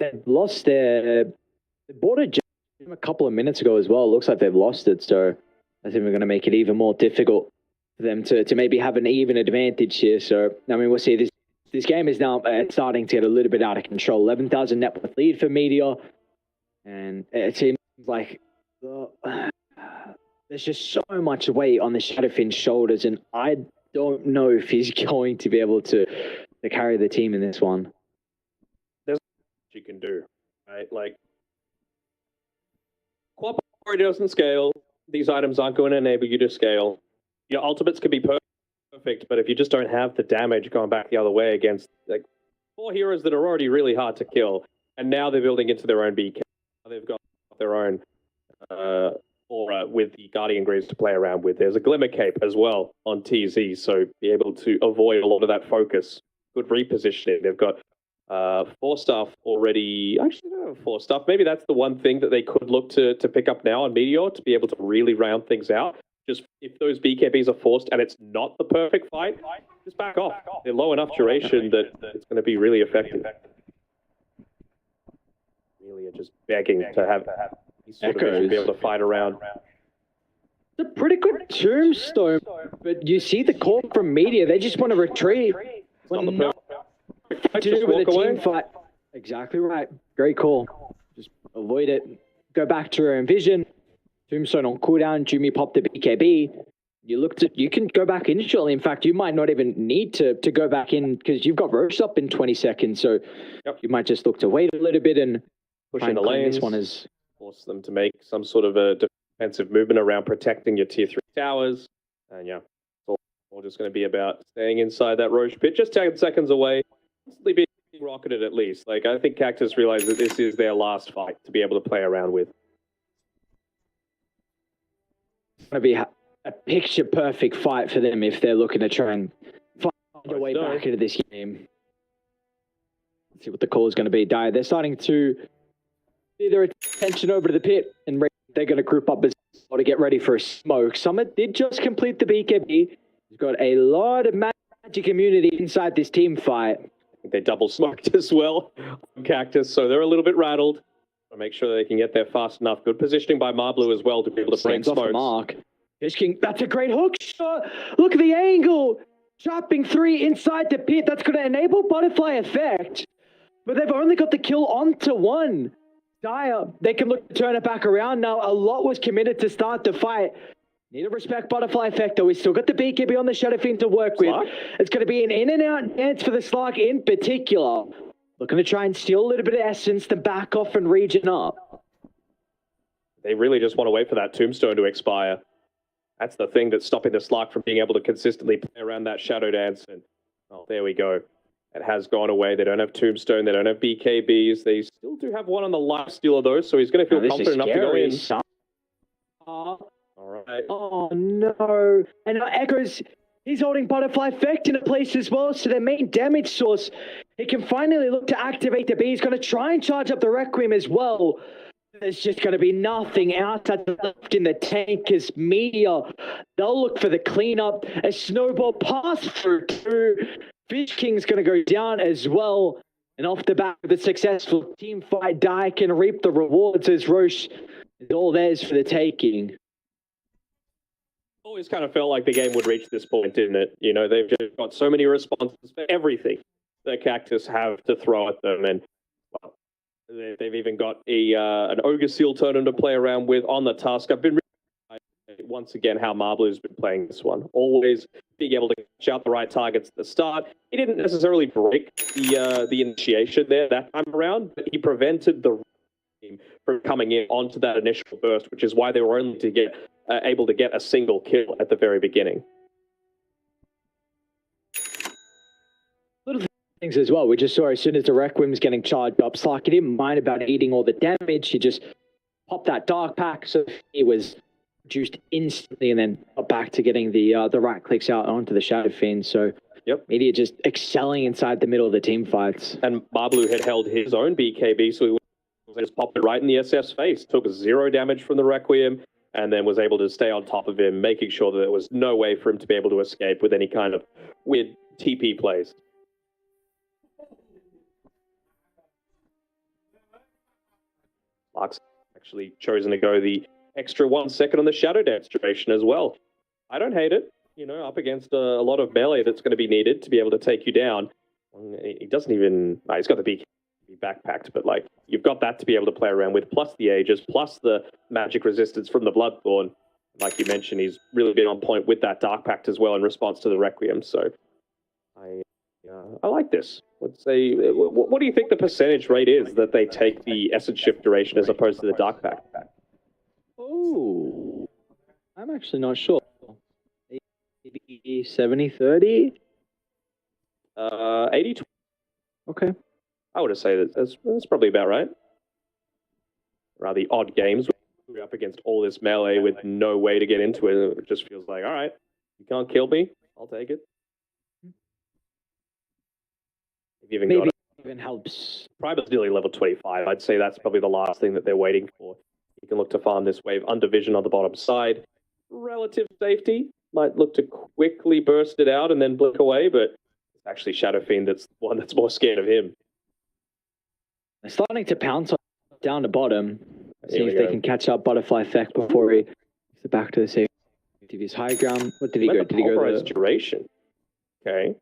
They've lost their... They bought a gem a couple of minutes ago as well. It looks like they've lost it, so I think we're going to make it even more difficult for them to maybe have an even advantage here. So, I mean, we'll see this. This game is now starting to get a little bit out of control. 11,000 net worth lead for Meteor. And it seems like there's just so much weight on the Shadow Fiend's shoulders. And I don't know if he's going to be able to carry the team in this one. There's what you can do, right? Like, Quad already doesn't scale. These items aren't going to enable you to scale. Your ultimates can be perfect, but if you just don't have the damage going back the other way against like 4 heroes that are already really hard to kill, and now they're building into their own BK. They've got their own aura with the Guardian Greaves to play around with. There's a Glimmer Cape as well on TZ, so be able to avoid a lot of that focus. Good repositioning. They've got 4 stuff already. Actually, they don't have 4 stuff. Maybe that's the one thing that they could look to pick up now on Meteor to be able to really round things out. Just if those BKBs are forced and it's not the perfect fight, just back off. They're low enough duration that it's going to be really effective. just begging to have these sort of vision to be able to fight around. It's a pretty good tombstone, but you see the call from media. They just want to retreat. On the To do with a team fight. Exactly right. Great call. Just avoid it. Go back to your own vision. Tombstone on cooldown. Jimmy popped the BKB. You can go back instantly. In fact, you might not even need to go back in because you've got Roche up in 20 seconds. So you might just look to wait a little bit and push in the lanes. This one is force them to make some sort of a defensive movement around protecting your tier 3 towers. And yeah, it's all just going to be about staying inside that Roche pit, just 10 seconds away. Constantly being rocketed at least. Like, I think Cactus realized that this is their last fight to be able to play around with. It's going to be a picture-perfect fight for them if they're looking to try and find their way back into this game. Let's see what the call is going to be. They're starting to see their attention over to the pit, and they're going to group up as well to get ready for a smoke. Summit did just complete the BKB. He's got a lot of magic immunity inside this team fight. I think they double smoked as well on Cactus, so they're a little bit rattled. To make sure they can get there fast enough. Good positioning by Marblu as well to be able to break smokes. Mark. King, that's a great hook shot. Look at the angle. Chopping 3 inside the pit. That's going to enable butterfly effect. But they've only got the kill onto 1. Dire, they can look to turn it back around now. A lot was committed to start the fight. Need to respect butterfly effect, though. We still got the BKB on the Shadow Fiend to work with. It's going to be an in and out dance for the Slark in particular. Looking to try and steal a little bit of essence to back off and regen up. They really just want to wait for that tombstone to expire. That's the thing that's stopping the Slark from being able to consistently play around that Shadow Dance. And, oh, there we go. It has gone away. They don't have tombstone. They don't have BKBs. They still do have one on the lifestealer, though, so he's going to feel confident enough to go in. All right. Oh, no. And now Echoes, he's holding Butterfly Effect in a place as well, so their main damage source. He can finally look to activate the B. He's going to try and charge up the Requiem as well. There's just going to be nothing outside left in the tank as media. They'll look for the cleanup. A snowball pass through. Fish King's going to go down as well. And off the back of the successful team fight, Dai can reap the rewards as Roche is all theirs for the taking. Always kind of felt like the game would reach this point, didn't it? You know, they've just got so many responses for everything that Cactus have to throw at them. And, well, they've even got an Ogre Seal totem to play around with on the Tusk. I've been once again how Marblu's been playing this one. Always being able to catch out the right targets at the start. He didn't necessarily break the initiation there that time around, but he prevented the team from coming in onto that initial burst, which is why they were only able to get a single kill at the very beginning. Little things as well. We just saw as soon as the Requiem's getting charged up, Slark, he didn't mind about eating all the damage. He just popped that Dark Pack, so he was reduced instantly and then got back to getting the right clicks out onto the Shadow Fiend. So media just excelling inside the middle of the team fights. And Marblu had held his own BKB, so he just popped it right in the SF's face. Took 0 damage from the Requiem, and then was able to stay on top of him, making sure that there was no way for him to be able to escape with any kind of weird TP plays. Lark's actually chosen to go the extra 1 second on the Shadow Dance duration as well. I don't hate it. You know, up against a lot of melee that's going to be needed to be able to take you down. He doesn't even... he's got the BKB backpacked, but like you've got that to be able to play around with, plus the Aegis, plus the magic resistance from the Bloodthorn. Like you mentioned, he's really been on point with that Dark Pact as well in response to the Requiem. So I like this. Let's say, what do you think the percentage rate is that they take the Essence Shift duration as opposed to the Dark Pact? Oh, I'm actually not sure. Maybe 70-30? 80-20. Okay. I would say that's probably about right. Rather the odd games we're up against all this melee with no way to get into it. It just feels like, all right, you can't kill me. I'll take it. If you even Maybe got it. Even helps. Primal's nearly level 25. I'd say that's probably the last thing that they're waiting for. You can look to farm this wave under vision on the bottom side. Relative safety. Might look to quickly burst it out and then blink away, but it's actually Shadow Fiend that's the one that's more scared of him. They're starting to pounce on down to bottom. See Here we if they go. can catch up Butterfly Effect before he gets back to the safety of his high ground. What did he go? Did he go Pulverized the... duration. Okay.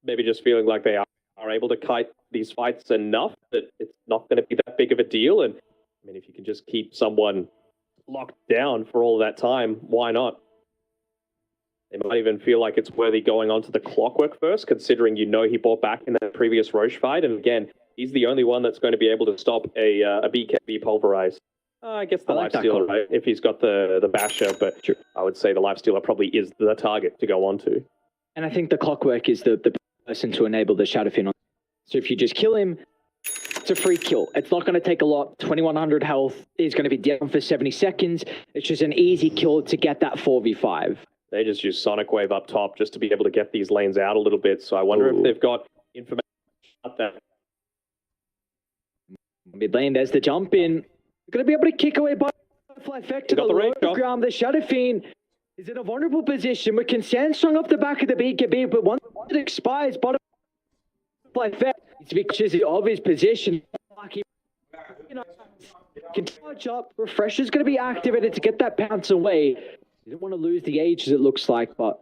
Maybe just feeling like they are able to kite these fights enough that it's not going to be that big of a deal. And I mean, if you can just keep someone locked down for all that time, why not? They might even feel like it's worthy going on to the Clockwork first, considering he bought back in that previous Roche fight. And again, he's the only one that's going to be able to stop a BKB Pulverize. I guess the Lifestealer, right? If he's got the Basher, but sure. I would say the Lifestealer probably is the target to go on to. And I think the Clockwork is the person to enable the Shadowfin on. So if you just kill him, it's a free kill. It's not going to take a lot. 2100 health. He's going to be down for 70 seconds. It's just an easy kill to get that 4v5. They just use Sonic Wave up top just to be able to get these lanes out a little bit. So I wonder if they've got information about that. Mid lane, there's the jump in. Going to be able to kick away Butterfly Effect to the low ground. The Shadowfiend is in a vulnerable position. We can Sandstrong off the back of the BKB, but once it expires, Butterfly Effect needs to be conscious of his position. Can charge up. Refresher's going to be activated to get that pounce away. You don't want to lose the Aegis, it looks like, but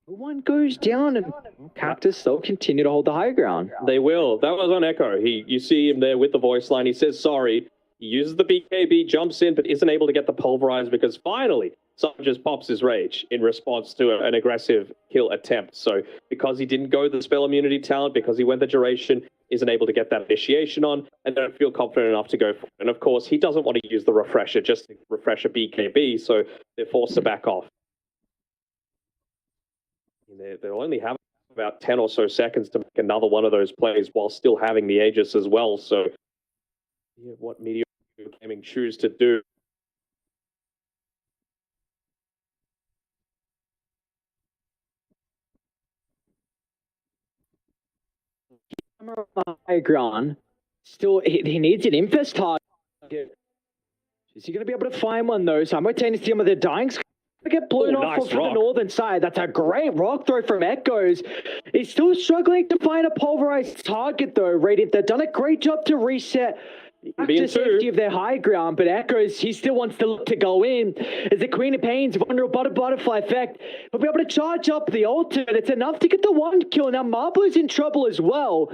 one goes down and Cactus, they'll continue to hold the high ground. They will. That was on Echo. You see him there with the voice line. He says sorry. He uses the BKB, jumps in, but isn't able to get the Pulverize because finally someone just pops his rage in response to an aggressive kill attempt. So because he didn't go the spell immunity talent, because he went the duration, isn't able to get that initiation on, and don't feel confident enough to go for it. And of course, he doesn't want to use the Refresher just to refresh a BKB, so they're forced to back off. They'll only have about 10 or so seconds to make another one of those plays while still having the Aegis as well. So what Meteor Gaming choose to do. High ground. Still, he needs an Infest target. Is he going to be able to find one though? Simultaneously, some of the dying's going to get blown off from the northern side. That's a great rock throw from Echoes. He's still struggling to find a pulverized target though. Radiant, they've done a great job to reset back to safety of their high ground, but Echoes, he still wants to go in. As the Queen of Pain's vulnerable Butterfly Effect, he'll be able to charge up the ultimate. It's enough to get the one kill. Now Marblu's in trouble as well.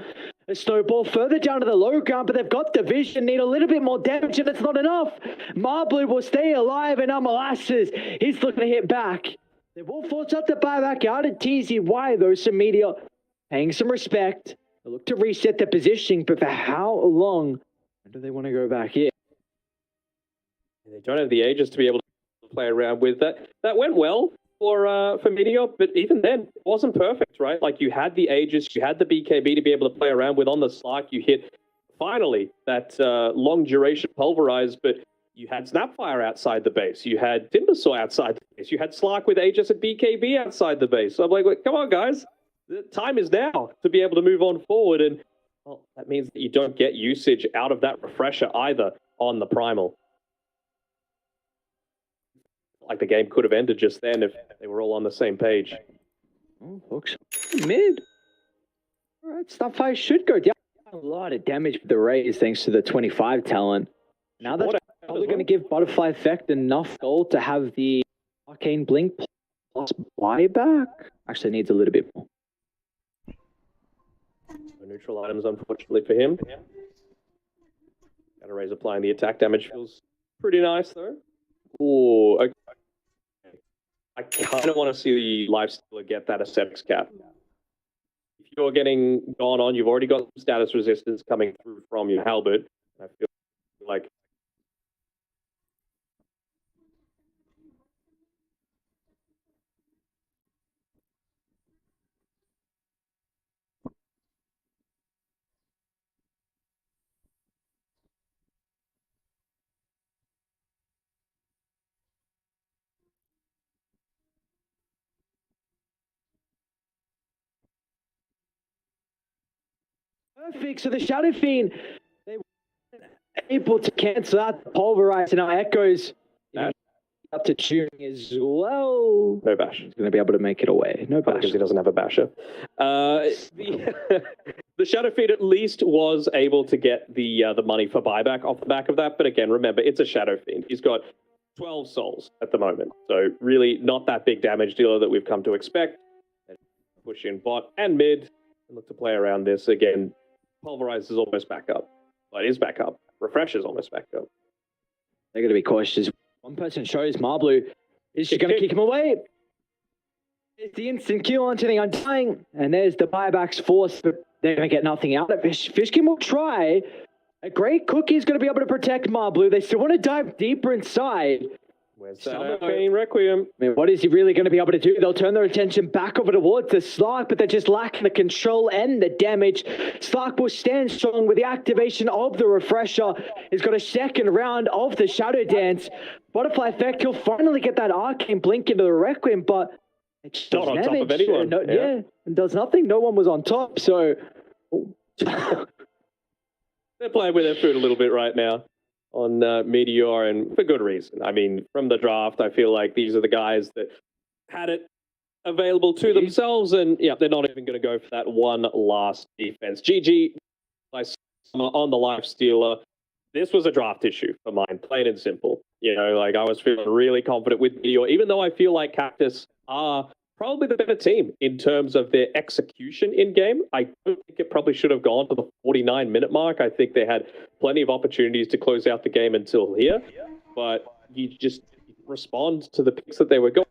A snowball further down to the low ground, but they've got the vision, need a little bit more damage, and it's not enough. Marblu will stay alive, and now Molasses, he's looking to hit back. They will force out the buyback out of TZY, though. Some Meteor paying some respect. They look to reset the positioning, but for how long do they want to go back in? They don't have the Aegis to be able to play around with that. That went well for Meteor, but even then, it wasn't perfect, right? Like, you had the Aegis, you had the BKB to be able to play around with on the Slark. You hit, finally, that long duration Pulverize, but you had Snapfire outside the base. You had Timbersaw outside the base. You had Slark with Aegis and BKB outside the base. So I'm like, come on, guys. The time is now to be able to move on forward. And, well, that means that you don't get usage out of that Refresher either on the Primal. Like the game could have ended just then if they were all on the same page. Oh, folks, mid. All right, Snapfire should go down. A lot of damage with the raise thanks to the 25 talent. Now that's probably going to give Butterfly Effect enough gold to have the Arcane Blink plus buyback. Actually needs a little bit more. No neutral items, unfortunately, for him. Got a raise applying the attack damage. Feels pretty nice, though. Ooh, okay. I kind of want to see the Lifestealer get that ascetics cap. If you're getting gone on, you've already got some status resistance coming through from your halberd. I feel like Perfect. So the Shadowfiend, they were able to cancel out the Pulverize, and now Echoes up to tuning as well. No bash. He's going to be able to make it away. No bash. Because he doesn't have a basher. The Shadow Fiend at least was able to get the money for buyback off the back of that. But again, remember, it's a Shadow Fiend. He's got 12 souls at the moment. So really not that big damage dealer that we've come to expect. Push in bot and mid. And look to play around this. Again, Pulverize is almost back up. Well, it is back up. Refresh is almost back up. They're going to be cautious. One person shows Marblu. Is she going to kick him away? There's the instant kill onto the Undying. And there's the buybacks forced, but they're going to get nothing out of it. Fishkin will try. A great cookie is going to be able to protect Marblu. They still want to dive deeper inside. Where's that Arcane Requiem? I mean, what is he really going to be able to do? They'll turn their attention back over towards the Slark, but they're just lacking the control and the damage. Slark will stand strong with the activation of the Refresher. He's got a second round of the Shadow Dance. Butterfly Effect, he'll finally get that Arcane Blink into the Requiem, but it's not on top of anyone. Yeah, it does nothing. No one was on top, so... They're playing with their food a little bit right now on Meteor, and for good reason. I mean, from the draft, I feel like these are the guys that had it available to themselves, and yeah, they're not even going to go for that one last defense. GG on the Lifestealer. This was a draft issue for mine, plain and simple. You know, like I was feeling really confident with Meteor, even though I feel like Cactus are probably the better team in terms of their execution in game. I don't think it probably should have gone to the 49-minute mark. I think they had plenty of opportunities to close out the game until here, but you just respond to the picks that they were going.